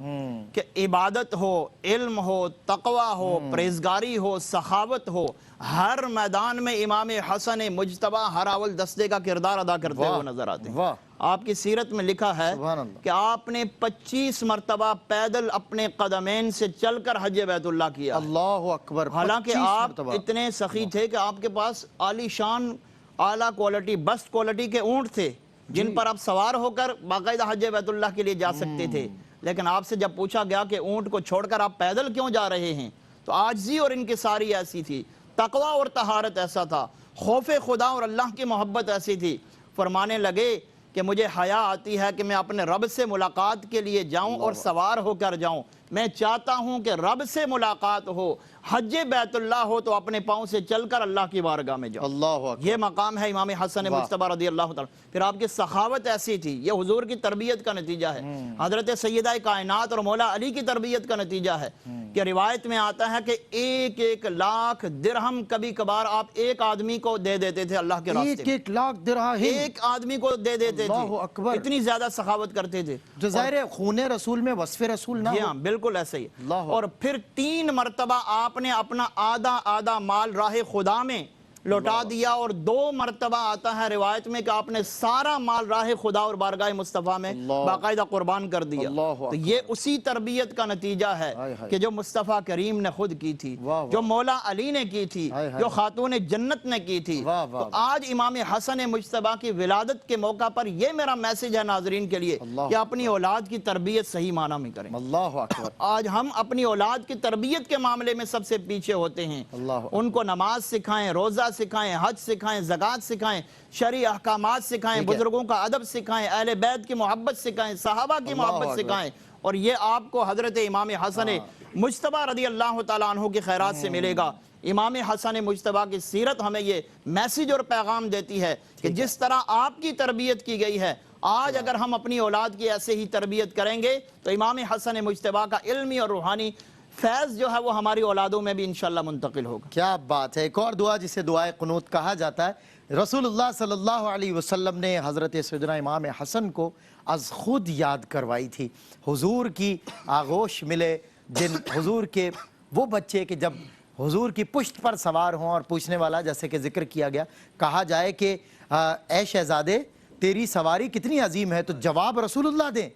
کہ عبادت ہو، علم ہو، تقوی ہو، پرہیزگاری ہو، سخاوت ہو، ہر میدان میں امام حسن مجتبی ہر اول دستے کا کردار ادا کرتے ہوئے نظر آتے ہیں۔ واہ، آپ کی سیرت میں لکھا ہے سبحان اللہ، کہ آپ نے 25 مرتبہ پیدل اپنے قدمین سے چل کر حج بیت اللہ کیا، اللہ اکبر، حالانکہ 25 آپ مرتبہ، اتنے سخی تھے کہ آپ کے پاس عالی شان، اعلیٰ کوالٹی، بسٹ کوالٹی کے اونٹ تھے جن پر آپ سوار ہو کر باقاعدہ حج بیت اللہ کے لیے جا سکتے تھے، لیکن آپ سے جب پوچھا گیا کہ اونٹ کو چھوڑ کر آپ پیدل کیوں جا رہے ہیں، تو عاجزی اور انکساری ایسی تھی، تقوی اور طہارت ایسا تھا، خوف خدا اور اللہ کی محبت ایسی تھی، فرمانے لگے کہ مجھے حیا آتی ہے کہ میں اپنے رب سے ملاقات کے لیے جاؤں اور سوار ہو کر جاؤں، میں چاہتا ہوں کہ رب سے ملاقات ہو، حج بیت اللہ ہو تو اپنے پاؤں سے چل کر اللہ کی بارگاہ میں جاؤں۔ اللہ اکبر، یہ مقام ہے امام حسن مجتبی رضی اللہ تعالیٰ۔ پھر آپ کی سخاوت ایسی تھی، یہ حضور کی تربیت کا نتیجہ ہے، حضرت سیدہ کائنات اور مولا علی کی تربیت کا نتیجہ ہے کہ روایت میں آتا ہے کہ 1,00,000 درہم کبھی کبھار آپ ایک آدمی کو دے دیتے تھے اللہ کے راستے میں، 1,00,000 درہم، ایک آدمی کو دے دیتے اللہ تھے، اکبر، اتنی زیادہ سخاوت کرتے تھے۔ جو ظاہر ہے خون رسول میں وصف رسول نہ جی ہو، ہاں بالکل ایسا ہی، اللہ اور پھر 3 مرتبہ آپ نے اپنا آدھا مال راہ خدا میں لوٹا دیا، اور 2 مرتبہ آتا ہے روایت میں کہ آپ نے سارا مال راہ خدا اور بارگاہ مصطفیٰ میں باقاعدہ قربان کر دیا۔ تو یہ اسی تربیت کا نتیجہ ہے کہ جو مصطفیٰ کریم نے خود کی تھی، جو مولا علی نے کی تھی، جو خاتون جنت نے کی تھی۔ تو آج امام حسن مجتبی کی ولادت کے موقع پر یہ میرا میسج ہے ناظرین کے لیے کہ اپنی اولاد کی تربیت صحیح معنی میں کریں۔ اللہ اکبر، آج ہم اپنی اولاد کی تربیت کے معاملے میں سب سے پیچھے ہوتے ہیں، ان کو نماز سکھائیں، روزہ سکھائیں، حج سکھائیں، زکوٰۃ سکھائیں، شرعی احکامات سکھائیں، بزرگوں کا ادب سکھائیں، اہل بیت کی محبت سکھائیں، صحابہ کی محبت سکھائیں، اور یہ آپ کو حضرت امام حسن مجتبی رضی اللہ تعالیٰ عنہ کی خیرات سے ملے گا۔ امام حسن مجتبی کی سیرت ہمیں یہ میسج اور پیغام دیتی ہے کہ جس طرح آپ کی تربیت کی گئی ہے، آج اگر ہم اپنی اولاد کی ایسے ہی تربیت کریں گے تو امام حسن مجتبی کا علمی اور روحانی فیض جو ہے وہ ہماری اولادوں میں بھی انشاءاللہ منتقل ہوگا۔ کیا بات ہے، ایک اور دعا جسے دعائے قنوت کہا جاتا ہے، رسول اللہ صلی اللہ علیہ وسلم نے حضرت سیدنا امام حسن کو از خود یاد کروائی تھی۔ حضور کی آغوش ملے، جن حضور کے وہ بچے کہ جب حضور کی پشت پر سوار ہوں اور پوچھنے والا جیسے کہ ذکر کیا گیا، کہا جائے کہ اے شہزادے تیری سواری کتنی عظیم ہے، تو جواب رسول اللہ دیں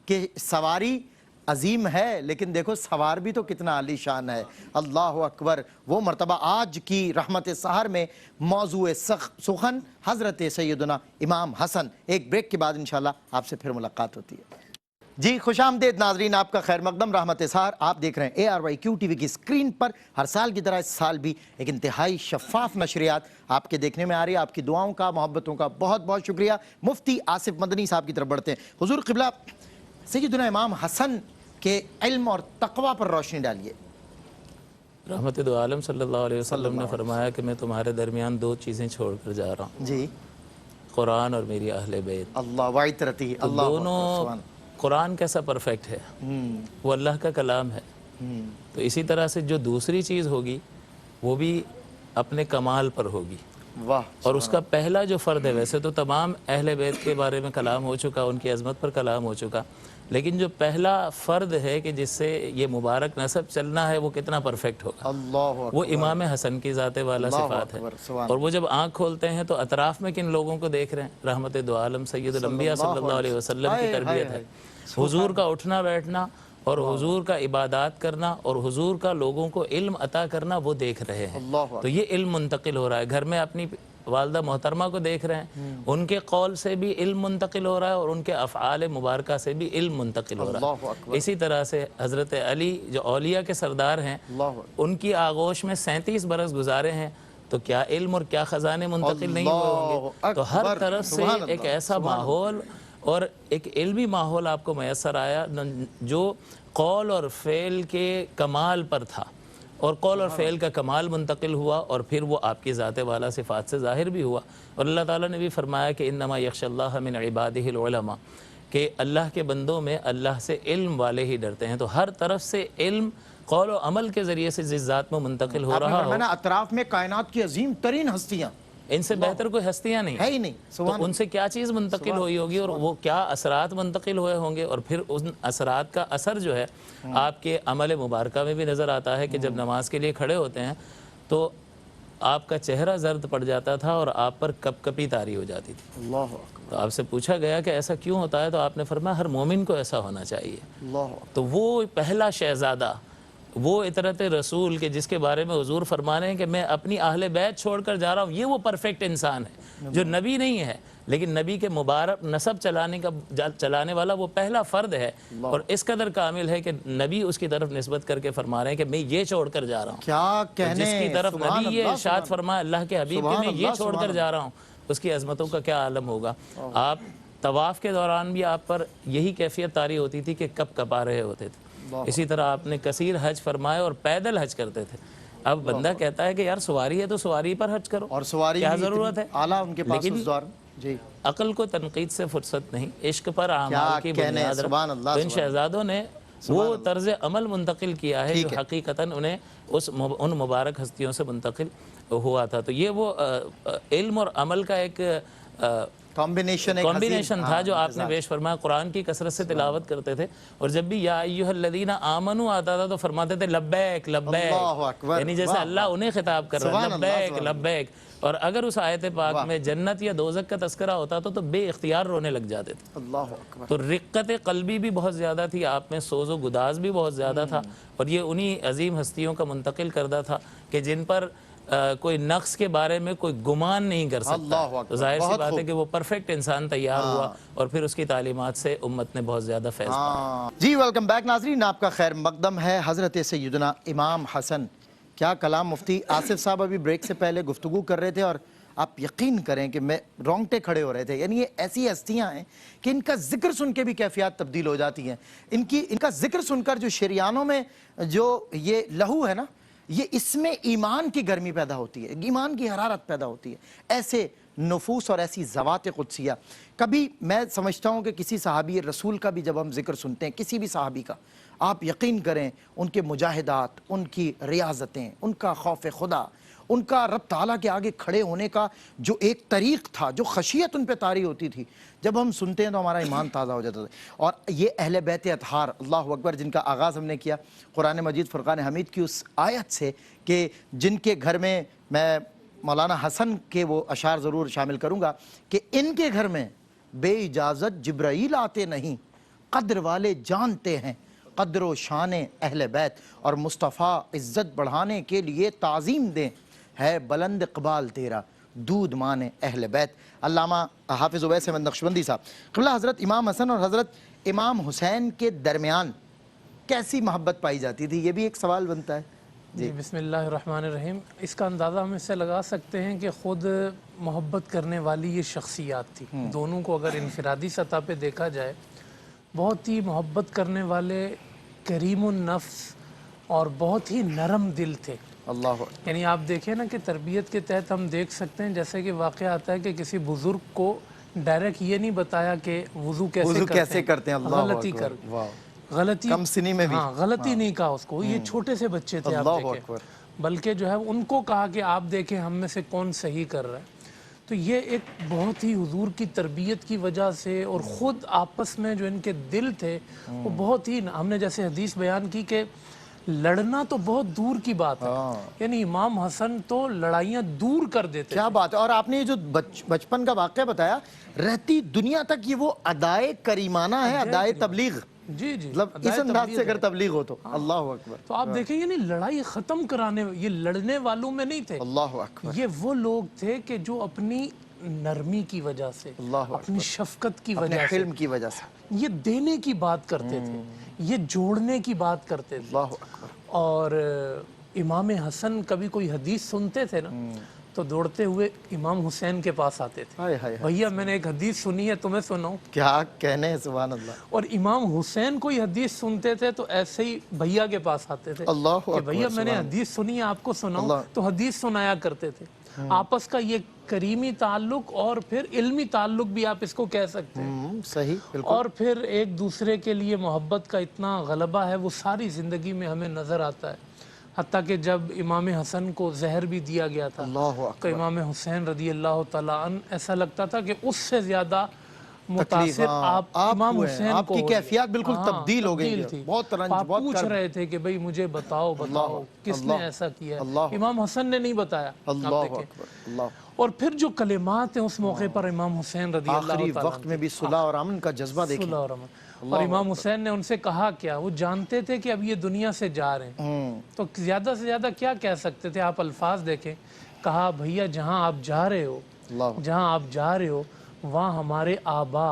کہ سواری عظیم ہے لیکن دیکھو سوار بھی تو کتنا عالی شان ہے۔ اللہ اکبر، وہ مرتبہ آج کی رحمت سحر میں موضوع سخن حضرت سیدنا امام حسن۔ ایک بریک کے بعد انشاءاللہ آپ سے پھر ملاقات ہوتی ہے۔ جی خوش آمدید ناظرین، آپ کا خیر مقدم رحمت سحر آپ دیکھ رہے ہیں ARYQ TV کی اسکرین پر۔ ہر سال کی طرح اس سال بھی ایک انتہائی شفاف نشریات آپ کے دیکھنے میں آ رہی ہے۔ آپ کی دعاؤں کا، محبتوں کا بہت بہت شکریہ۔ مفتی آصف مدنی صاحب کی طرف بڑھتے ہیں۔ حضور قبلہ، سیدنا امام حسن کے علم اور تقوی پر روشنی ڈالیے۔ رحمت دو عالم صلی اللہ علیہ وسلم نے فرمایا کہ میں تمہارے درمیان 2 چیزیں چھوڑ کر جا رہا ہوں، جی، قرآن اور میری اہل بیت۔ اللہ وعید رتی، تو اللہ دونوں، قرآن کیسا پرفیکٹ ہے، وہ اللہ کا کلام ہے، تو اسی طرح سے جو دوسری چیز ہوگی وہ بھی اپنے کمال پر ہوگی۔ واہ، اور اس کا پہلا جو فرد ہے، ویسے تو تمام اہل بیت کے بارے میں کلام ہو چکا، ان کی عظمت پر کلام ہو چکا، لیکن جو پہلا فرد ہے کہ جس سے یہ مبارک نسب چلنا ہے وہ کتنا پرفیکٹ ہوگا، اللہ وہ امام حسن کی ذات والا صفات ہے۔ اور وہ جب آنکھ کھولتے ہیں تو اطراف میں کن لوگوں کو دیکھ رہے ہیں؟ رحمت دو عالم سید الانبیاء صلی اللہ علیہ وسلم کی تربیت ہے۔ حضور کا اٹھنا بیٹھنا اور حضور کا عبادات کرنا اور حضور کا لوگوں کو علم عطا کرنا وہ دیکھ رہے ہیں، تو یہ علم منتقل ہو رہا ہے۔ گھر میں اپنی والدہ محترمہ کو دیکھ رہے ہیں، ان کے قول سے بھی علم منتقل ہو رہا ہے اور ان کے افعال مبارکہ سے بھی علم منتقل ہو رہا ہے۔ اسی طرح سے حضرت علی جو اولیاء کے سردار ہیں، ان کی آغوش میں 37 برس گزارے ہیں، تو کیا علم اور کیا خزانے منتقل نہیں ہوئے ہوں گے؟ تو ہر طرف سے ایک ایسا ماحول اور ایک علمی ماحول آپ کو میسر آیا جو قول اور فعل کے کمال پر تھا۔ اور قول اور فعل کا کمال منتقل ہوا اور پھر وہ آپ کی ذات والا صفات سے ظاہر بھی ہوا. اور اللہ تعالیٰ نے بھی فرمایا کہ انما یخشی اللہ من عبادہ العلماء، کہ اللہ کے بندوں میں اللہ سے علم والے ہی ڈرتے ہیں. تو ہر طرف سے علم قول و عمل کے ذریعے سے جس ذات میں منتقل ہو رہا ہو، اطراف میں کائنات کی عظیم ترین ہستیاں، ان سے بہتر کوئی ہستیاں نہیں ہے ہی نہیں. تو ان سے کیا چیز منتقل ہوئی ہوگی اور وہ کیا اثرات منتقل ہوئے ہوں گے، اور پھر ان اثرات کا اثر جو ہے آپ کے عمل مبارکہ میں بھی نظر آتا ہے کہ جب نماز کے لیے کھڑے ہوتے ہیں تو آپ کا چہرہ زرد پڑ جاتا تھا اور آپ پر کپ کپی طاری ہو جاتی تھی. اللہ اکبر. تو آپ سے پوچھا گیا کہ ایسا کیوں ہوتا ہے، تو آپ نے فرمایا ہر مومن کو ایسا ہونا چاہیے. اللہ تو وہ پہلا شہزادہ، وہ عطرت رسول کے جس کے بارے میں حضور فرما رہے ہیں کہ میں اپنی اہل بیت چھوڑ کر جا رہا ہوں، یہ وہ پرفیکٹ انسان ہے جو نبی نہیں ہے لیکن نبی کے مبارک نسب چلانے والا وہ پہلا فرد ہے، اور اس قدر کامل ہے کہ نبی اس کی طرف نسبت کر کے فرما رہے ہیں کہ میں یہ چھوڑ کر جا رہا ہوں. کیا تو کہنے، جس کی طرف سبحان نبی یہ اللہ، ارشاد فرمایا اللہ کے حبیب کہ میں یہ چھوڑ کر جا رہا ہوں، اس کی عظمتوں کا کیا عالم ہوگا. آپ طواف کے دوران بھی آپ پر یہی کیفیت طاری ہوتی تھی کہ کپ کپا رہے ہوتے تھے. اسی طرح آپ نے کثیر حج فرمائے اور پیدل حج کرتے تھے. اب بندہ کہتا ہے کہ یار سواری ہے تو سواری پر حج کرو، اور سواری کیا بھی ضرورت ہے. اعلیٰ ان کے پاس اس دور. جی عقل کو تنقید سے فرصت نہیں، عشق پر اعمال کی کیا کہنے، بنیاد رکھ. سبحان اللہ. تو ان شہزادوں نے وہ طرز عمل منتقل کیا ہے جو حقیقتاً انہیں ان مبارک ہستیوں سے منتقل ہوا تھا. تو یہ وہ علم اور عمل کا ایک کمبینیشن تھا جو آپ نے پیش فرمایا. قرآن کی کثرت سے تلاوت کرتے تھے اور جب بھی یا ایھا الذین آمنوا آتا تھا تو فرماتے تھے لبیک لبیک، یعنی جیسے اللہ انہیں خطاب کر رہا ہے لبیک لبیک. اور اگر اس آیت پاک میں جنت یا دوزخ کا تذکرہ ہوتا تو بے اختیار رونے لگ جاتے تھے. اللہ اکبر. تو رقت قلبی بھی بہت زیادہ تھی آپ میں، سوز و گداز بھی بہت زیادہ تھا، اور یہ انہی عظیم ہستیوں کا منتقل کردہ تھا کہ جن پر کوئی نقص کے بارے میں کوئی گمان نہیں کر سکتا. تو ظاہر سی بات ہے کہ وہ پرفیکٹ انسان تیار ہوا اور پھر اس کی تعلیمات سے امت نے بہت زیادہ فیض پایا. جی ویلکم بیک ناظرین، آپ کا خیر مقدم ہے. حضرت سیدنا امام حسن، کیا کلام. مفتی آصف صاحب ابھی بریک سے پہلے گفتگو کر رہے تھے اور آپ یقین کریں کہ میں رونگٹے کھڑے ہو رہے تھے. یعنی یہ ایسی ہستیاں ہیں کہ ان کا ذکر سن کے بھی کیفیات تبدیل ہو جاتی ہیں. ان کا ذکر سن کر جو شریانوں میں جو یہ لہو ہے نا، یہ اس میں ایمان کی گرمی پیدا ہوتی ہے، ایمان کی حرارت پیدا ہوتی ہے. ایسے نفوس اور ایسی ذوات قدسیہ. کبھی میں سمجھتا ہوں کہ کسی صحابی رسول کا بھی جب ہم ذکر سنتے ہیں، کسی بھی صحابی کا، آپ یقین کریں ان کے مجاہدات، ان کی ریاضتیں، ان کا خوف خدا، ان کا رب تعالیٰ کے آگے کھڑے ہونے کا جو ایک طریق تھا، جو خشیت ان پہ طاری ہوتی تھی، جب ہم سنتے ہیں تو ہمارا ایمان تازہ ہو جاتا تھا. اور یہ اہل بیت اطہار، اللہ اکبر، جن کا آغاز ہم نے کیا قرآن مجید فرقان حمید کی اس آیت سے کہ جن کے گھر میں مولانا حسن کے وہ اشعار ضرور شامل کروں گا کہ ان کے گھر میں بے اجازت جبرائیل آتے نہیں، قدر والے جانتے ہیں قدر و شان اہل بیت، اور مصطفیٰ عزت بڑھانے کے لیے تعظیم دیں، ہے بلند اقبال تیرا دودھ مانے اہل بیت. علامہ حافظ اویس احمد نقشبندی صاحب قبلہ، حضرت امام حسن اور حضرت امام حسین کے درمیان کیسی محبت پائی جاتی تھی؟ یہ بھی ایک سوال بنتا ہے. جی بسم اللہ الرحمن الرحیم. اس کا اندازہ ہم اس سے لگا سکتے ہیں کہ خود محبت کرنے والی یہ شخصیات تھی. دونوں کو اگر انفرادی سطح پہ دیکھا جائے، بہت ہی محبت کرنے والے، کریم النفس اور بہت ہی نرم دل تھے. اللہ. یعنی آپ دیکھیں نا کہ تربیت کے تحت ہم دیکھ سکتے ہیں جیسے کہ واقعہ آتا ہے کہ کسی بزرگ کو ڈائریکٹ یہ نہیں بتایا کہ وضو کیسے کرتے ہیں. غلطی کر غلطی کم سنی میں بھی غلطی نہیں کہا اس کو. یہ چھوٹے سے بچے تھے آپ دیکھیں، بلکہ جو ہے ان کو کہا کہ آپ دیکھیں ہم میں سے کون صحیح کر رہا ہے. تو یہ ایک بہت ہی حضور کی تربیت کی وجہ سے، اور خود آپس میں جو ان کے دل تھے وہ بہت ہی، ہم نے جیسے حدیث بیان کی کہ لڑنا تو بہت دور کی بات ہے، یعنی امام حسن تو لڑائیاں دور کر دیتے. کیا بات ہے. اور آپ نے یہ جو بچپن کا واقعہ بتایا، رہتی دنیا تک یہ وہ ادائے کریمانہ ہے، ادائے تبلیغ. جی جی، مطلب اس انداز سے اگر تبلیغ ہو تو اللہ اکبر. تو آپ دیکھیں یعنی لڑائی ختم کرانے، یہ لڑنے والوں میں نہیں تھے. اللہ اکبر. یہ وہ لوگ تھے کہ جو اپنی نرمی کی وجہ سے، اپنی شفقت کی وجہ سے، حلم کی وجہ سے یہ دینے کی بات کرتے تھے، یہ جوڑنے کی بات کرتے تھے. اللہ اکبر. اور امام حسن کبھی کوئی حدیث سنتے تھے نا تو دوڑتے ہوئے امام حسین کے پاس آتے تھے، ہائے ہائے ہائے، بھیا میں نے ایک حدیث سنی ہے تمہیں سناؤں؟ کیا کہنے ہیں، سبحان اللہ، اور امام حسین کوئی حدیث سنتے تھے تو ایسے ہی بھیا کے پاس آتے تھے اللہ کہ اکبر، بھیا میں نے سبحان حدیث سنی ہے آپ کو سناؤں؟ اللہ۔ تو حدیث سنایا کرتے تھے۔ آپس کا یہ کریمی تعلق اور پھر علمی تعلق بھی آپ اس کو کہہ سکتے ہیں، صحیح، بالکل، اور پھر ایک دوسرے کے لیے محبت کا اتنا غلبہ ہے وہ ساری زندگی میں ہمیں نظر آتا ہے۔ حتیٰ کہ جب امام حسن کو زہر بھی دیا گیا تھا اللہ تو اکبر، امام حسین رضی اللہ تعالیٰ عنہ ایسا لگتا تھا کہ اس سے زیادہ تکلیف، متاثر ہاں، آپ آپ امام ہوئے ہیں، حسین آپ کو کی ہو رہی ہے۔ کیفیات بالکل ہاں، تبدیل ہو گئی ہیں، تھی۔ بہت رنج، آپ بہت پوچھ کرب، رہے تھے کہ بھئی مجھے بتاؤ کس نے ایسا کیا ہے؟ اللہ، امام حسن نے نہیں بتایا۔ اللہ آپ دیکھیں، اکبر، اللہ، اور پھر جو کلمات ہیں اس موقع پر امام حسین رضی اللہ آخری تعالیٰ وقت میں بھی صلح اور امن کا جذبہ دیکھیں، صلح اور امن، اور امام حسین نے ان سے کہا کیا؟ وہ جانتے تھے کہ اب یہ دنیا سے جا رہے ہیں تو زیادہ سے زیادہ کیا کہہ سکتے تھے؟ آپ الفاظ دیکھیں، کہا بھیا جہاں آپ جا رہے ہو، اللہ، جہاں آپ جا رہے ہو وہاں ہمارے آبا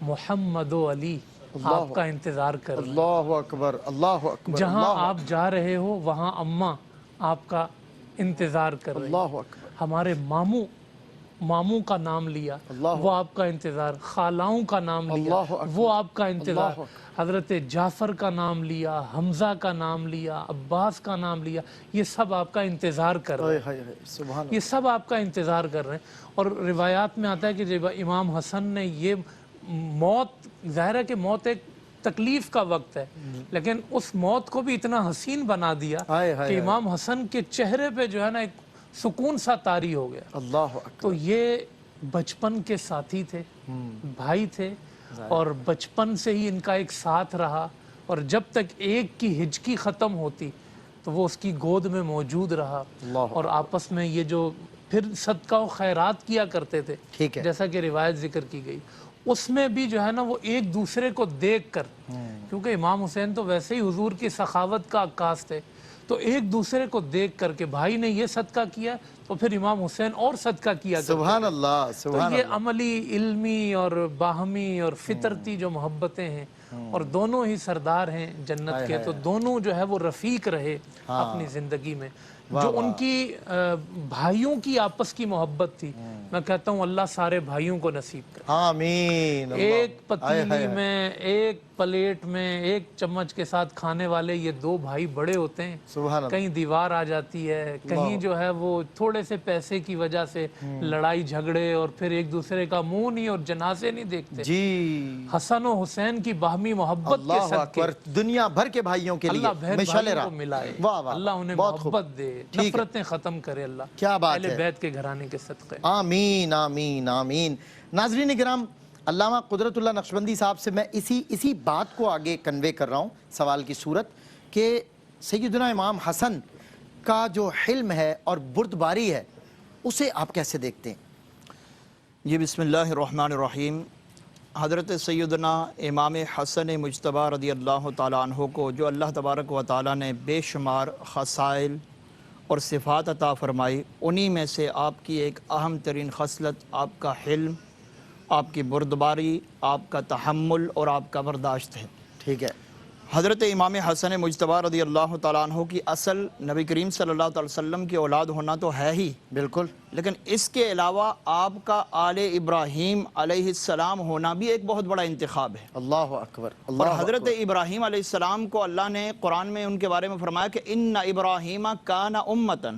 محمد و علی آپ کا انتظار کر رہے ہیں، اللہ اکبر، اللہ اکبر، جہاں آپ جا رہے ہو وہاں اماں آپ کا انتظار کر رہے ہیں، اللہ اکبر، ہمارے ماموں کا نام لیا وہ آپ کا انتظار، خالاؤں کا نام لیا اللہ اکبر، وہ آپ کا انتظار، اللہ اکبر، حضرت جعفر کا نام لیا، حمزہ کا نام لیا، عباس کا نام لیا، یہ سب آپ کا انتظار کر رہے ہیں، ہائے ہائے ہائے، سبحان اللہ، یہ سب آپ کا انتظار کر رہے ہیں۔ اور روایات میں آتا ہے کہ جب امام حسن نے یہ موت، ظاہر ہے کہ موت ایک تکلیف کا وقت ہے، لیکن اس موت کو بھی اتنا حسین بنا دیا ہائے ہائے کہ ہائے، امام حسن کے چہرے پہ جو ہے نا ایک سکون سا طاری ہو گیا۔ اللہ اکبر، تو یہ بچپن کے ساتھی تھے، بھائی تھے، اور بچپن سے ہی ان کا ایک ساتھ رہا، اور جب تک ایک کی ہچکی ختم ہوتی تو وہ اس کی گود میں موجود رہا، اللہ اور آپس میں یہ جو پھر صدقہ و خیرات کیا کرتے تھے، ٹھیک ہے، جیسا کہ روایت ذکر کی گئی، اس میں بھی جو ہے نا وہ ایک دوسرے کو دیکھ کر، کیونکہ امام حسین تو ویسے ہی حضور کی سخاوت کا عکاس تھے، تو ایک دوسرے کو دیکھ کر کے بھائی نے یہ صدقہ کیا تو پھر امام حسین اور صدقہ کیا کرتے سبحان تھے۔ اللہ، تو سبحان یہ اللہ، عملی، علمی اور باہمی اور فطرتی جو محبتیں ہیں، اور دونوں ہی سردار ہیں جنت کے، تو دونوں جو ہے وہ رفیق رہے اپنی زندگی میں۔ جو ان کی بھائیوں کی آپس کی محبت تھی، میں کہتا ہوں اللہ سارے بھائیوں کو نصیب کرے۔ آمین، ایک پتیلی میں، ایک پلیٹ میں، ایک چمچ کے ساتھ کھانے والے یہ دو بھائی بڑے ہوتے ہیں، سبحان اللہ، کہیں دیوار آ جاتی ہے، کہیں جو ہے وہ تھوڑے سے پیسے کی وجہ سے لڑائی جھگڑے، اور پھر ایک دوسرے کا منہ نہیں اور جنازے نہیں دیکھتے۔ جی، حسن و حسین کی باہمی محبت کے اللہ صدقے اکبر، دنیا بھر کے بھائیوں کے لیے اللہ بہن مشعل بھائیوں راہ، کو ملائے، واہ واہ، اللہ انہیں بہت خوب، محبت دے، ٹھیک ہے، نفرتیں ختم کرے اللہ، کیا بات اہل ہے، بیت کے گھرانے کے صدقے۔ آمین، آمین، آمین۔ ناظرین کرام، علامہ قدرت اللہ نقشبندی صاحب سے میں اسی بات کو آگے کنوے کر رہا ہوں سوال کی صورت، کہ سیدنا امام حسن کا جو حلم ہے اور بردباری ہے اسے آپ کیسے دیکھتے ہیں؟ جی بسم اللہ الرحمن الرحیم۔ حضرت سیدنا امام حسن مجتبیٰ رضی اللہ تعالیٰ عنہ کو جو اللہ تبارک و تعالیٰ نے بے شمار خصائل اور صفات عطا فرمائی، انہی میں سے آپ کی ایک اہم ترین خصلت آپ کا حلم، آپ کی بردباری، آپ کا تحمل اور آپ کا برداشت ہے۔ ٹھیک ہے، حضرت امام حسن مجتبیٰ رضی اللہ تعالیٰ عنہ کی اصل نبی کریم صلی اللہ علیہ وسلم کی اولاد ہونا تو ہے ہی، بالکل، لیکن اس کے علاوہ آپ کا آل ابراہیم علیہ السلام ہونا بھی ایک بہت بڑا انتخاب ہے۔ اللہ اکبر، اور اللہ حضرت اکبر، ابراہیم علیہ السلام کو اللہ نے قرآن میں ان کے بارے میں فرمایا کہ ان ابراہیم کان امتن،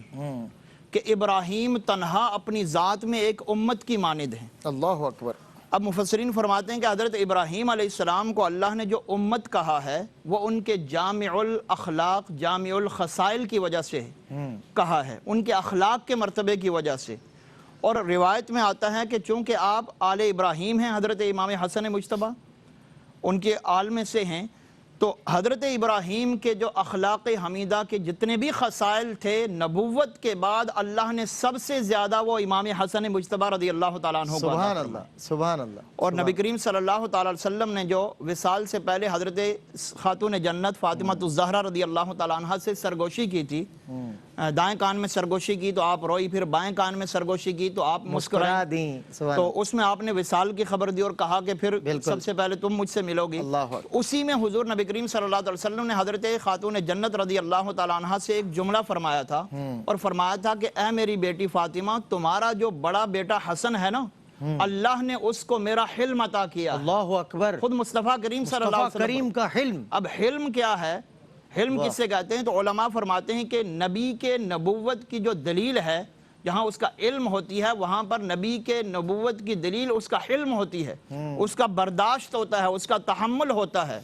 کہ ابراہیم تنہا اپنی ذات میں ایک امت کی مانند ہیں۔ اللہ اکبر، اب مفسرین فرماتے ہیں کہ حضرت ابراہیم علیہ السلام کو اللہ نے جو امت کہا ہے وہ ان کے جامع الاخلاق، جامع الخصائل کی وجہ سے کہا ہے، ان کے اخلاق کے مرتبے کی وجہ سے۔ اور روایت میں آتا ہے کہ چونکہ آپ آل ابراہیم ہیں، حضرت امام حسن مجتبیٰ ان کے آل میں سے ہیں، تو حضرت ابراہیم کے جو اخلاق حمیدہ کے جتنے بھی خصائل تھے، نبوت کے بعد اللہ نے سب سے زیادہ وہ امام حسن مجتبیٰ رضی اللہ تعالیٰ عنہ کو عطا سبحان فرمائے۔ اللہ، سبحان اللہ، اور نبی کریم صلی اللہ تعالیٰ علیہ وسلم نے جو وصال سے پہلے حضرت خاتون جنت فاطمہ الزہرا رضی اللہ تعالیٰ عنہ سے سرگوشی کی تھی، دائیں کان میں سرگوشی کی تو آپ روئی، پھر بائیں کان میں سرگوشی کی تو آپ مسکرائیں، دیں، سبحان تو اس میں آپ نے وصال کی خبر دی اور کہا کہ پھر بالکل، سب سے پہلے تم مجھ سے ملو گی۔ اللہ اکبر، اسی میں حضور نبی کریم صلی اللہ علیہ وسلم نے حضرت خاتون جنت رضی اللہ تعالیٰ عنہ سے ایک جملہ فرمایا تھا اور فرمایا تھا کہ اے میری بیٹی فاطمہ، تمہارا جو بڑا بیٹا حسن ہے نا، اللہ نے اس کو میرا حلم عطا کیا۔ اللہ اکبر، خود مصطفیٰ کریم صلی اللہ علیہ مصطفیٰ کریم کا حلم۔ اب حلم کیا ہے؟ حلم کس سے کہتے ہیں؟ تو علماء فرماتے ہیں کہ نبی کے نبوت کی جو دلیل ہے، جہاں اس کا علم ہوتی ہے وہاں پر نبی کے نبوت کی دلیل اس کا حلم ہوتی ہے، اس کا برداشت ہوتا ہے، اس کا تحمل ہوتا ہے۔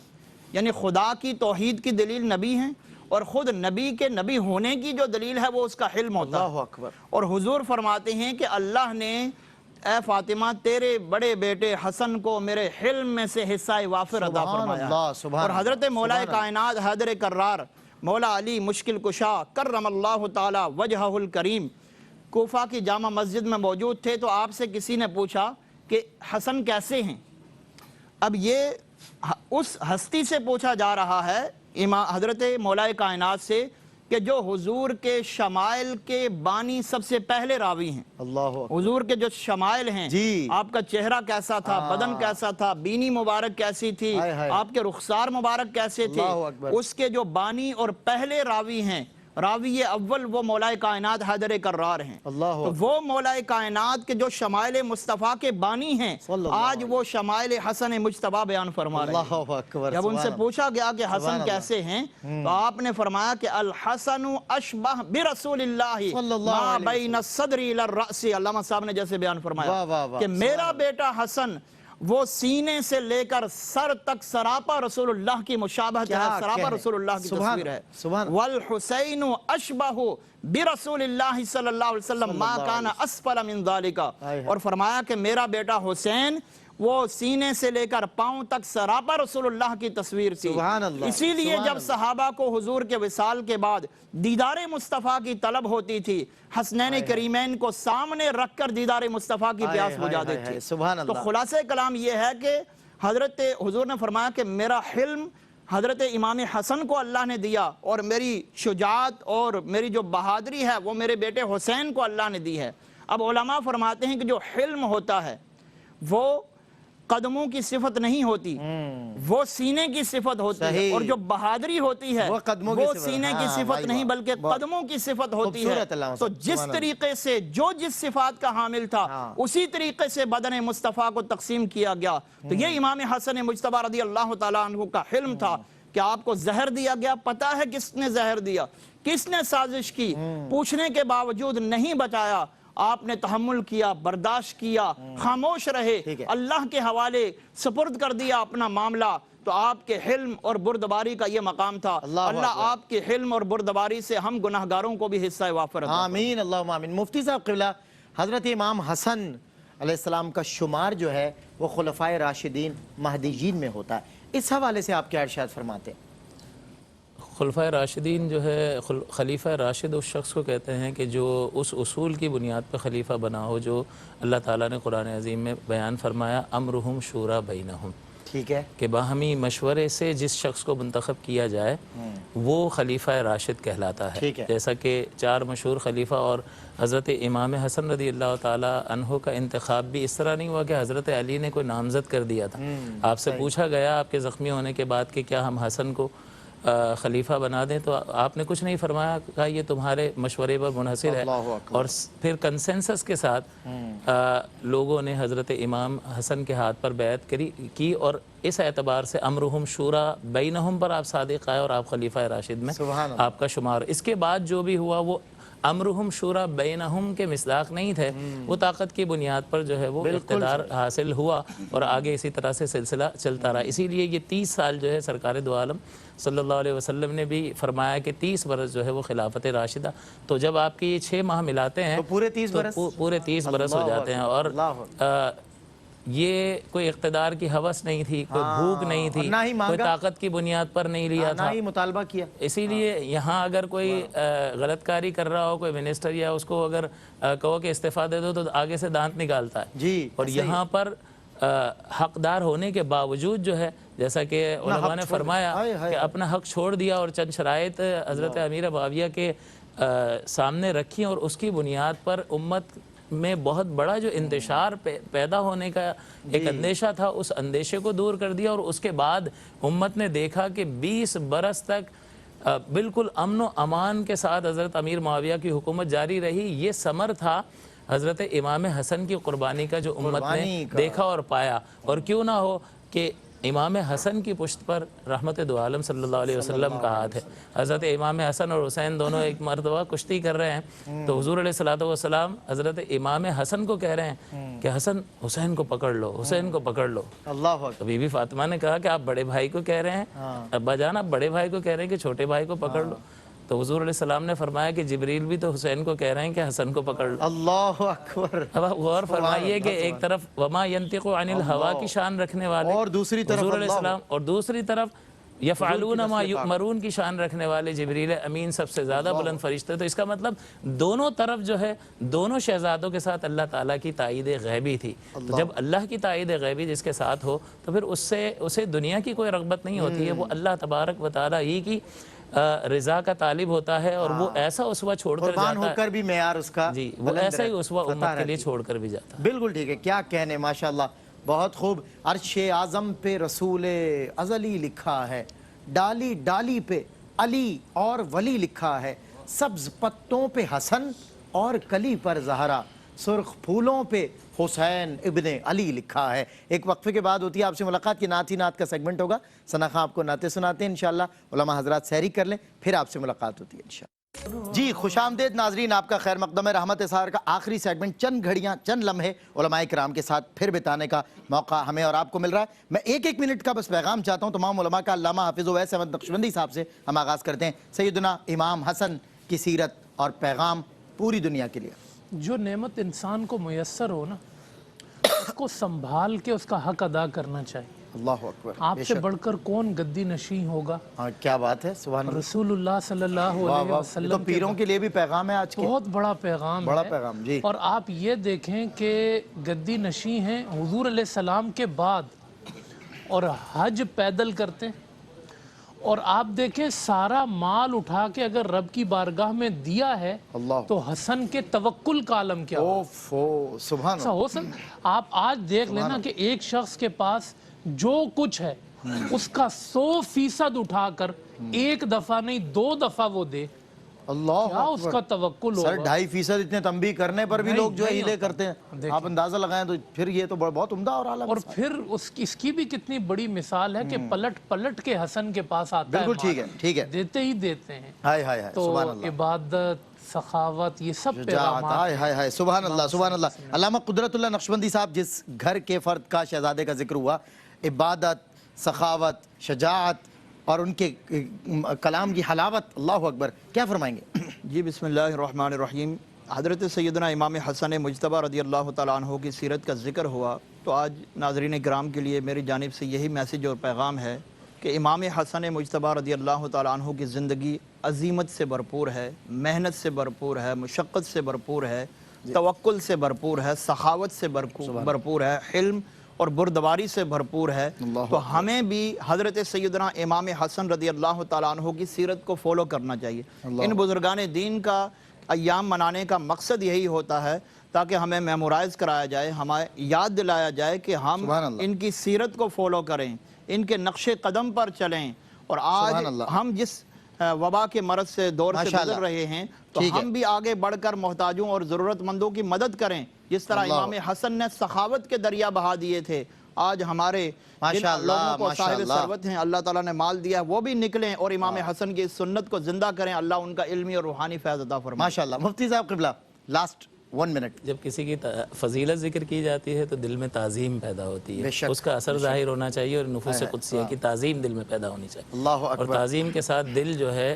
یعنی خدا کی توحید کی دلیل نبی ہیں، اور خود نبی کے نبی ہونے کی جو دلیل ہے وہ اس کا حلم ہوتا ہے۔ اللہ اکبر۔ اور حضور فرماتے ہیں کہ اللہ نے اے فاطمہ تیرے بڑے بیٹے حسن کو میرے حلم میں سے حصہ وافر عطا فرمایا ہے۔ اور حضرت مولا کائنات حیدر کرار مولا علی مشکل کشا کرم اللہ تعالی وجہہ الکریم کوفہ کی جامع مسجد میں موجود تھے، تو آپ سے کسی نے پوچھا کہ حسن کیسے ہیں؟ اب یہ اس ہستی سے پوچھا جا رہا ہے، حضرت مولا کائنات سے، کہ جو حضور کے شمائل کے بانی سب سے پہلے راوی ہیں۔ اللہ حضور کے جو شمائل ہیں، آپ کا چہرہ کیسا تھا، بدن کیسا تھا، بینی مبارک کیسی تھی، آپ کے رخسار مبارک کیسے تھے، اس کے جو بانی اور پہلے راوی ہیں، راوی اول وہ مولا کائنات حیدر کرار ہیں۔ تو وہ مولا کائنات کے جو شمائل مصطفیٰ کے بانی ہیں، آج وہ شمائل حسن مجتبیٰ بیان فرما رہے ہیں۔ جب ان سے پوچھا گیا کہ حسن کیسے ہیں، تو آپ نے فرمایا کہ الحسن اشبہ برسول اللہ ما بین الصدر الی الرأس۔ علامہ صاحب نے جیسے بیان فرمایا کہ میرا بیٹا حسن وہ سینے سے لے کر سر تک سراپا رسول اللہ کی مشابہت ہے، سراپا رسول اللہ کی تصویر ہے۔ والحسین اشبہ برسول اللہ صلی اللہ علیہ وسلم ما کان اسفل من ذالک۔ اور فرمایا کہ میرا بیٹا حسین وہ سینے سے لے کر پاؤں تک سراپا رسول اللہ کی تصویر تھی۔ اسی لیے جب صحابہ کو حضور کے وصال کے بعد دیدار مصطفیٰ کی طلب ہوتی تھی، حسنین کریمین کو سامنے رکھ کر دیدار مصطفیٰ کی پیاس بجھا دیتے تھے۔ تو خلاصہ کلام یہ ہے کہ حضرت حضور نے فرمایا کہ میرا حلم حضرت امام حسن کو اللہ نے دیا، اور میری شجاعت اور میری جو بہادری ہے وہ میرے بیٹے حسین کو اللہ نے دی ہے۔ اب علماء فرماتے ہیں کہ جو حلم ہوتا ہے وہ قدموں کی صفت نہیں ہوتی، وہ سینے کی صفت ہوتی ہے، اور جو بہادری ہوتی ہے وہ سینے کی صفت نہیں بلکہ قدموں کی صفت ہوتی ہے۔ تو جس طریقے سے جو جس صفات کا حامل تھا اسی طریقے سے بدن مصطفیٰ کو تقسیم کیا گیا۔ تو یہ امام حسن مجتبیٰ رضی اللہ تعالیٰ عنہ کا حلم تھا کہ آپ کو زہر دیا گیا، پتہ ہے کس نے زہر دیا، کس نے سازش کی، پوچھنے کے باوجود نہیں بچایا، آپ نے تحمل کیا، برداشت کیا، خاموش رہے، اللہ کے حوالے سپرد کر دیا اپنا معاملہ۔ تو آپ کے حلم اور بردباری کا یہ مقام تھا۔ اللہ آپ کے حلم اور بردباری سے ہم گناہگاروں کو بھی حصہ وافر عطا۔ آمین اللہم آمین۔ مفتی صاحب قبلہ، حضرت امام حسن علیہ السلام کا شمار جو ہے وہ خلفائے راشدین مہدیین میں ہوتا ہے، اس حوالے سے آپ کیا ارشاد فرماتے ہیں؟ خلفائے راشدین جو ہے، خلیفہ راشد اس شخص کو کہتے ہیں کہ جو اس اصول کی بنیاد پہ خلیفہ بنا ہو جو اللہ تعالیٰ نے قرآن عظیم میں بیان فرمایا، امرہم شورا بینہم، ٹھیک ہے، کہ باہمی مشورے سے جس شخص کو منتخب کیا جائے وہ خلیفہ راشد کہلاتا ہے۔ جیسا کہ چار مشہور خلیفہ اور حضرت امام حسن رضی اللہ تعالیٰ عنہ کا انتخاب بھی اس طرح نہیں ہوا کہ حضرت علی نے کوئی نامزد کر دیا تھا۔ آپ سے پوچھا گیا آپ کے زخمی ہونے کے بعد کہ کیا ہم حسن کو خلیفہ بنا دیں، تو آپ نے کچھ نہیں فرمایا، کہا یہ تمہارے مشورے پر منحصر ہے۔ اور پھر کنسنسس کے ساتھ لوگوں نے حضرت امام حسن کے ہاتھ پر بیعت کی، اور اس اعتبار سے امرہم شورا بینہم پر آپ صادق آئے اور آپ خلیفہ راشد میں آپ کا شمار۔ اس کے بعد جو بھی ہوا وہ امرہم شورا بینہم کے مصداق نہیں تھے، وہ طاقت کی بنیاد پر جو ہے وہ اقتدار حاصل ہوا، اور آگے اسی طرح سے سلسلہ چلتا رہا۔ اسی لیے یہ 30 سال جو ہے سرکار دو عالم صلی اللہ علیہ وسلم نے بھی فرمایا کہ 30 برس جو ہے وہ خلافت راشدہ۔ تو جب آپ کی یہ 6 ماہ ملاتے ہیں تو پورے 30 برس ہو جاتے ہیں۔ اور یہ کوئی اقتدار کی ہوس نہیں تھی، کوئی بھوک نہیں تھی، کوئی طاقت کی بنیاد پر نہیں لیا تھا، نہ ہی مطالبہ کیا۔ اسی لیے یہاں اگر کوئی غلط کاری کر رہا ہو، کوئی منسٹر، یا اس کو اگر کہو کہ استعفیٰ دے دو تو آگے سے دانت نکالتا ہے۔ اور یہاں پر حقدار ہونے کے باوجود جو ہے، جیسا کہ علماء نے فرمایا کہ اپنا حق چھوڑ دیا اور چند شرائط حضرت امیر معاویہ کے سامنے رکھی، اور اس کی بنیاد پر امت میں بہت بڑا جو انتشار پیدا ہونے کا ایک اندیشہ تھا، اس اندیشے کو دور کر دیا، اور اس کے بعد امت نے دیکھا کہ 20 برس تک بالکل امن و امان کے ساتھ حضرت امیر معاویہ کی حکومت جاری رہی۔ یہ ثمر تھا حضرت امام حسن کی قربانی کا جو امت نے دیکھا اور پایا۔ اور کیوں نہ ہو کہ امام حسن کی پشت پر رحمت دو عالم صلی اللہ علیہ وسلم کا ہاتھ ہے۔ حضرت امام حسن اور حسین دونوں ایک مرتبہ کشتی کر رہے ہیں، تو حضور علیہ الصلوۃ والسلام حضرت امام حسن کو کہہ رہے ہیں کہ حسن حسین کو پکڑ لو، حسین کو پکڑ لو۔ اللہ تو بی بی فاطمہ نے کہا کہ آپ بڑے بھائی کو کہہ رہے ہیں، ابا جان آپ بڑے بھائی کو کہہ رہے ہیں کہ چھوٹے بھائی کو پکڑ لو؟ تو حضور علیہ السلام نے فرمایا کہ جبریل بھی تو حسین کو کہہ رہے ہیں کہ حسن کو پکڑ لو۔ اللہ اکبر۔ اب آپ غور فرمائیے کہ ایک طرف وما ینطق عن الہوا کی شان رکھنے والے اور دوسری طرف حضور علیہ السلام، اور دوسری طرف یفعلون ما یؤمرون کی شان رکھنے والے جبریل امین سب سے زیادہ بلند فرشتے۔ تو اس کا مطلب دونوں طرف جو ہے دونوں شہزادوں کے ساتھ اللہ تعالیٰ کی تائید غیبی تھی۔ تو جب اللہ کی تائید غیبی جس کے ساتھ ہو تو پھر اسے دنیا کی کوئی رغبت نہیں ہوتی ہے، وہ اللہ تبارک و تعالیٰ ہی کی رضا کا طالب ہوتا ہے، اور وہ ایسا اسوہ چھوڑ کر قربان ہو جاتا ہے، کر بھی معیار اس کا جی وہ ایسا ہی اسوہ امت کے لیے چھوڑ کر بھی جاتا ہے۔ بالکل ٹھیک ہے، کیا کہنے، ماشاءاللہ بہت خوب۔ عرش اعظم پہ رسول ازلی لکھا ہے، ڈالی ڈالی پہ علی اور ولی لکھا ہے، سبز پتوں پہ حسن اور کلی پر زہرا، سرخ پھولوں پہ حسین ابن علی لکھا ہے۔ ایک وقفے کے بعد ہوتی ہے آپ سے ملاقات، کی نعت ہی نعت کا سیگمنٹ ہوگا، ثنا خان آپ کو نعتیں سناتے ہیں انشاءاللہ، علماء حضرات سحری کر لیں، پھر آپ سے ملاقات ہوتی ہے انشاءاللہ۔ جی خوش آمدید ناظرین، آپ کا خیر مقدم ہے۔ رحمت اظہار کا آخری سیگمنٹ، چند گھڑیاں چند لمحے علماء کرام کے ساتھ پھر بتانے کا موقع ہمیں اور آپ کو مل رہا ہے۔ میں ایک منٹ کا بس پیغام چاہتا ہوں تمام علماء کا۔ علامہ حافظ اویس احمد نقشبندی صاحب سے ہم آغاز کرتے ہیں۔ سیدنا امام حسن کی سیرت اور پیغام پوری دنیا کے لیے۔ جو نعمت انسان کو میسر ہو نا، اس کو سنبھال کے اس کا حق ادا کرنا چاہیے۔ اللہ اکبر۔ آپ سے بڑھ کر کون گدی نشین ہوگا؟ ہاں کیا بات ہے، سبحان اللہ۔ رسول اللہ صلی اللہ علیہ تو وسلم پیروں کے لیے بھی پیغام ہے آج کے، بہت بڑا پیغام بڑا ہے۔ پیغام جی۔ اور آپ یہ دیکھیں کہ گدی نشین ہیں حضور علیہ السلام کے بعد، اور حج پیدل کرتے ہیں، اور آپ دیکھیں سارا مال اٹھا کے اگر رب کی بارگاہ میں دیا ہے اللہ، تو حسن کے توکل کا عالم کیا ہو؟ سبحان ایسا ہو سکتا؟ آپ آج دیکھ لینا کہ ایک شخص کے پاس جو کچھ ہے اس کا 100% اٹھا کر ایک دفعہ نہیں 2 دفعہ وہ دے، اللہ کیا اس کا توکل سر ہوگا؟ 2.5% اتنے تنبیہ کرنے پر بھی لوگ جو ہے ہیلے کرتے ہیں، آپ اندازہ لگائیں تو پھر یہ تو بہت عمدہ اور اعلیٰ۔ اور پھر اس کی بھی کتنی بڑی مثال ہے کہ پلٹ پلٹ کے حسن کے پاس آتا ہے، بالکل ٹھیک ہے، ٹھیک ہے۔ دیتے ہی دیتے ہیں۔ ہائے ہائے ہائے، تو سبحان اللہ، عبادت، سخاوت، یہ سب شجاعت، پیغامات ہائے ہائے ہائے، سبحان اللہ سبحان اللہ۔ علامہ قدرت اللہ نقشبندی صاحب، جس گھر کے فرد کا شہزادے کا ذکر ہوا، عبادت، سخاوت، شجاعت اور ان کے کلام کی حلاوت، اللہ اکبر، کیا فرمائیں گے؟ جی بسم اللہ الرحمن الرحیم۔ حضرت سیدنا امام حسن مجتبیٰ رضی اللہ تعالیٰ عنہ کی سیرت کا ذکر ہوا تو آج ناظرین کرام کے لیے میری جانب سے یہی میسیج اور پیغام ہے کہ امام حسن مجتبیٰ رضی اللہ تعالیٰ عنہ کی زندگی عظیمت سے بھرپور ہے، محنت سے بھرپور ہے، مشقت سے بھرپور ہے، توکل سے بھرپور ہے، سخاوت سے بھرپور ہے، حلم اور بردباری سے بھرپور ہے۔ تو ہمیں بھی حضرت سیدنا امام حسن رضی اللہ تعالیٰ عنہ کی سیرت کو فالو کرنا چاہیے۔ ان بزرگان دین کا ایام منانے کا مقصد یہی ہوتا ہے تاکہ ہمیں میمورائز کرایا جائے، ہمیں یاد دلایا جائے کہ ہم ان کی سیرت کو فالو کریں، ان کے نقش قدم پر چلیں۔ اور آج ہم جس وبا کے مرض سے دور سے گزر رہے ہیں تو ہم بھی آگے بڑھ کر محتاجوں اور ضرورت مندوں کی مدد کریں، جس طرح امام حسن نے سخاوت کے دریا بہا دیے تھے۔ آج ہمارے جن لوگوں کو صاحب ثروت ہیں، اللہ تعالیٰ نے مال دیا، وہ بھی نکلیں اور امام حسن کی سنت کو زندہ کریں۔ اللہ ان کا علمی اور روحانی فیض عطا فرمائے۔ ماشاءاللہ۔ مفتی صاحب قبلہ، لاسٹ 1 منٹ۔ جب کسی کی فضیلت ذکر کی جاتی ہے تو دل میں تعظیم پیدا ہوتی ہے، اس کا اثر ظاہر ہونا چاہیے، اور نفوس قدسیہ کی تعظیم دل میں پیدا ہونی چاہیے، اللہ اور اکبر۔ تعظیم کے ساتھ دل جو ہے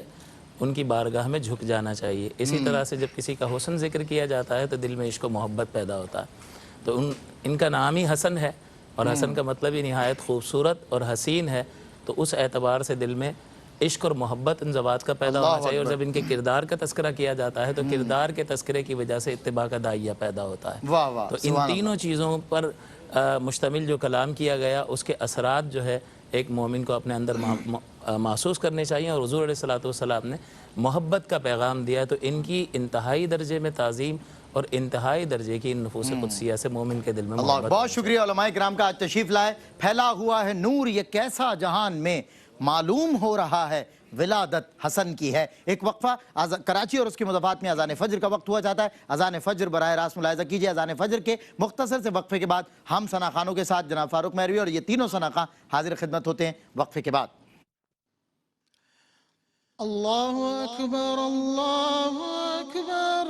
ان کی بارگاہ میں جھک جانا چاہیے۔ اسی طرح سے جب کسی کا حسن ذکر کیا جاتا ہے تو دل میں عشق و محبت پیدا ہوتا ہے۔ تو ان کا نام ہی حسن ہے، اور حسن کا مطلب ہی نہایت خوبصورت اور حسین ہے، تو اس اعتبار سے دل میں عشق اور محبت ان ذوات کا پیدا ہونا چاہیے۔ اور جب ان کے کردار کا تذکرہ کیا جاتا ہے تو کردار کے تذکرے کی وجہ سے اتباع کا داعیہ پیدا ہوتا ہے۔ واہ واہ، تو ان تینوں چیزوں پر مشتمل جو کلام کیا گیا، اس کے اثرات جو ہے ایک مومن کو اپنے اندر محسوس کرنے چاہیے، اور حضور علیہ الصلوۃ والسلام نے محبت کا پیغام دیا، تو ان کی انتہائی درجے میں تعظیم اور انتہائی درجے کی ان نفوس قدسیہ سے مومن کے دل میں اللہ محبت بہت شکریہ علماء کرام کا آج تشریف لائے. پھیلا ہوا ہے نور یہ کیسا جہان میں، معلوم ہو رہا ہے ولادت حسن کی ہے. ایک وقفہ کراچی اور اس کے مضافات میں اذان فجر کا وقت ہوا جاتا ہے. اذان فجر براہ راست ملاحظہ کیجئے. اذان فجر کے مختصر سے وقفے کے بعد ہم ثنا خانوں کے ساتھ جناب فاروق مہروی اور یہ تینوں ثنا خان حاضر خدمت ہوتے ہیں وقفے کے بعد. اللہ اکبر اللہ اکبر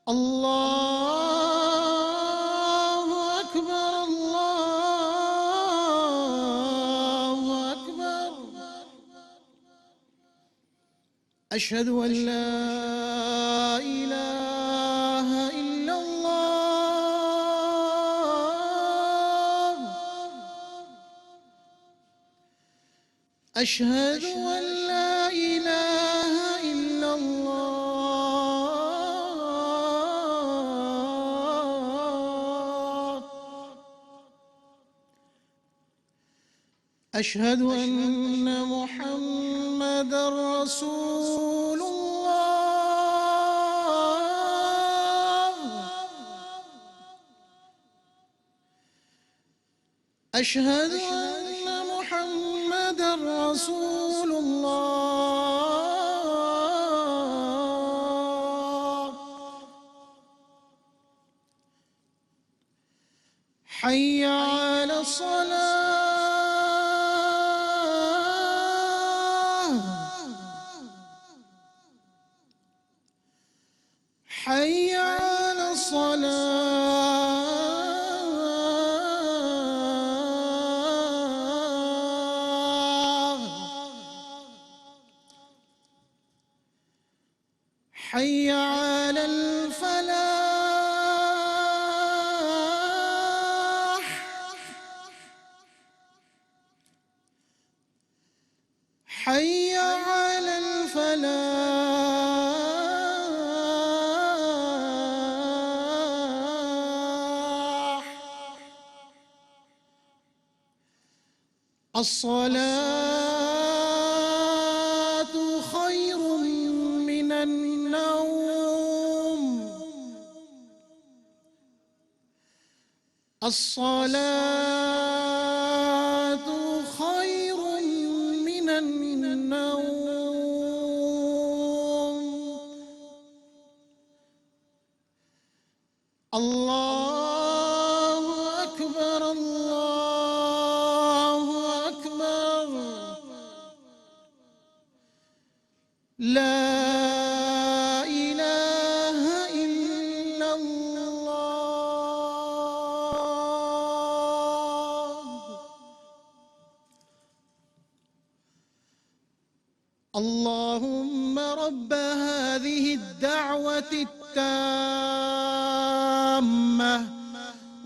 اللہ اکبر اللہ اکبر اشہد ان لا الہ الا اللہ اشہد ان لا الہ الا اللہ اشہد ان محمد رسول اللہ اشہد ان محمد رسول اللہ حی علی الصلاة حي على الصلاة حي على الفلاح حي على الفلاح الصلاة خير من النوم الصلاة خير من النوم الله أكبر الله أكبر لا إله إلا الله اللهم رب هذه الدعوة التامة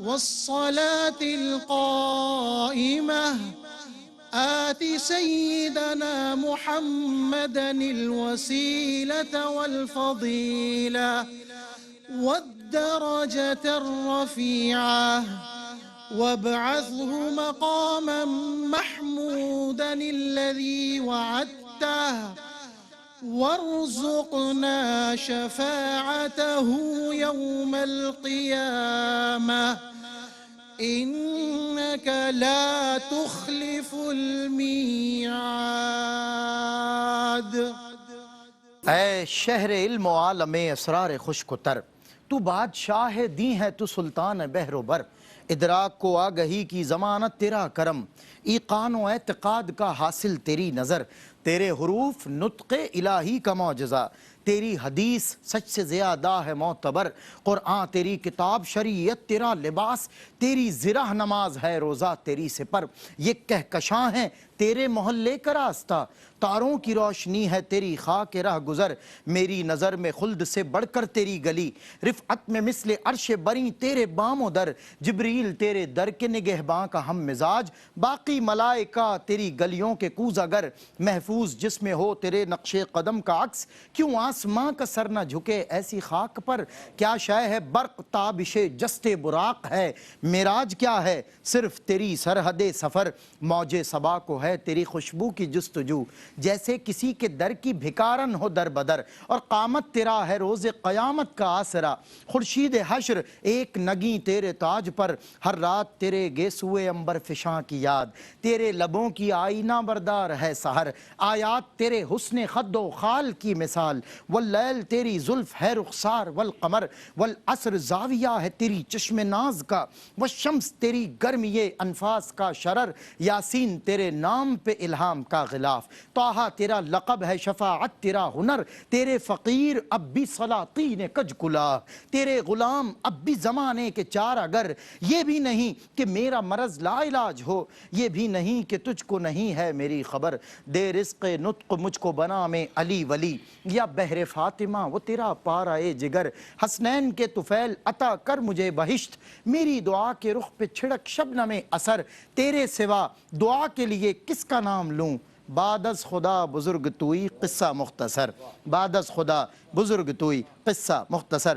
والصلاة القائمة آت سيدنا محمدا الوسيلة والفضيلة والدرجة الرفيعة وابعثه مقاما محمودا الذي وعدته وارزقنا شفاعته يوم القيامة إنك لا تخلف الميعاد. اے شہر علم و عالم اسرار خشک و تر، تو بادشاہ دی ہے تو سلطان بحر و بر، ادراک کو آگہی کی ضمانت تیرا کرم، ایقان و اعتقاد کا حاصل تیری نظر، تیرے حروف نطق الہی کا معجزہ، تیری حدیث سچ سے زیادہ ہے معتبر، قرآن تیری کتاب، شریعت تیرا لباس، تیری زرہ نماز ہے روزہ تیری سپر، یہ کہکشاں ہیں تیرے محلے کا راستہ، تاروں کی روشنی ہے تیری خاک راہ گزر، میری نظر میں خلد سے بڑھ کر تیری گلی، رفعت میں مثل عرش بری تیرے بام و در، جبریل تیرے در کے نگہباں کا ہم مزاج، باقی ملائکہ تیری گلیوں کے کوزہ گر، محفوظ جس میں ہو تیرے نقش قدم کا عکس، کیوں آسماں کا سر نہ جھکے ایسی خاک پر، کیا شے ہے برق تابش جست براق ہے، معراج کیا ہے صرف تیری سرحد سفر، موج صبا کو ہے تیری خوشبو کی جستجو، جیسے کسی کے در کی بھکارن ہو در بدر، اور قامت تیرا ہے روز قیامت کا آسرا، خورشید حشر ایک نگیں تیرے تاج پر، ہر رات تیرے گیسوئے عنبر فشاں کی یاد، تیرے لبوں کی آئینہ بردار ہے سحر، آیات تیرے حسن خد و خال کی مثال، واللیل تیری زلف ہے رخسار والقمر، والعصر زاویہ ہے تیری چشم ناز کا، والشمس تیری گرمی انفاس کا شرر، یاسین تیرے نام پہ الہام کا غلاف، طٰہٰ تیرا لقب ہے شفاعت تیرا ہنر، تیرے فقیر اب بھی سلاطین کج کلاه، تیرے غلام اب بھی زمانے کے چار اگر، یہ بھی نہیں کہ میرا مرض لا علاج ہو، یہ بھی نہیں کہ تجھ کو نہیں ہے میری خبر، دے رزق نطق مجھ کو بنا میں علی ولی، یا بہر فاطمہ وہ تیرا پارہ جگر، حسنین کے طفیل عطا کر مجھے بہشت، میری دعا کے رخ پہ چھڑک شبنم اثر، تیرے سوا دعا کے لیے کس کا نام لوں، بعد از خدا بزرگ توئی قصہ مختصر، بعد از خدا بزرگ توئی قصہ مختصر۔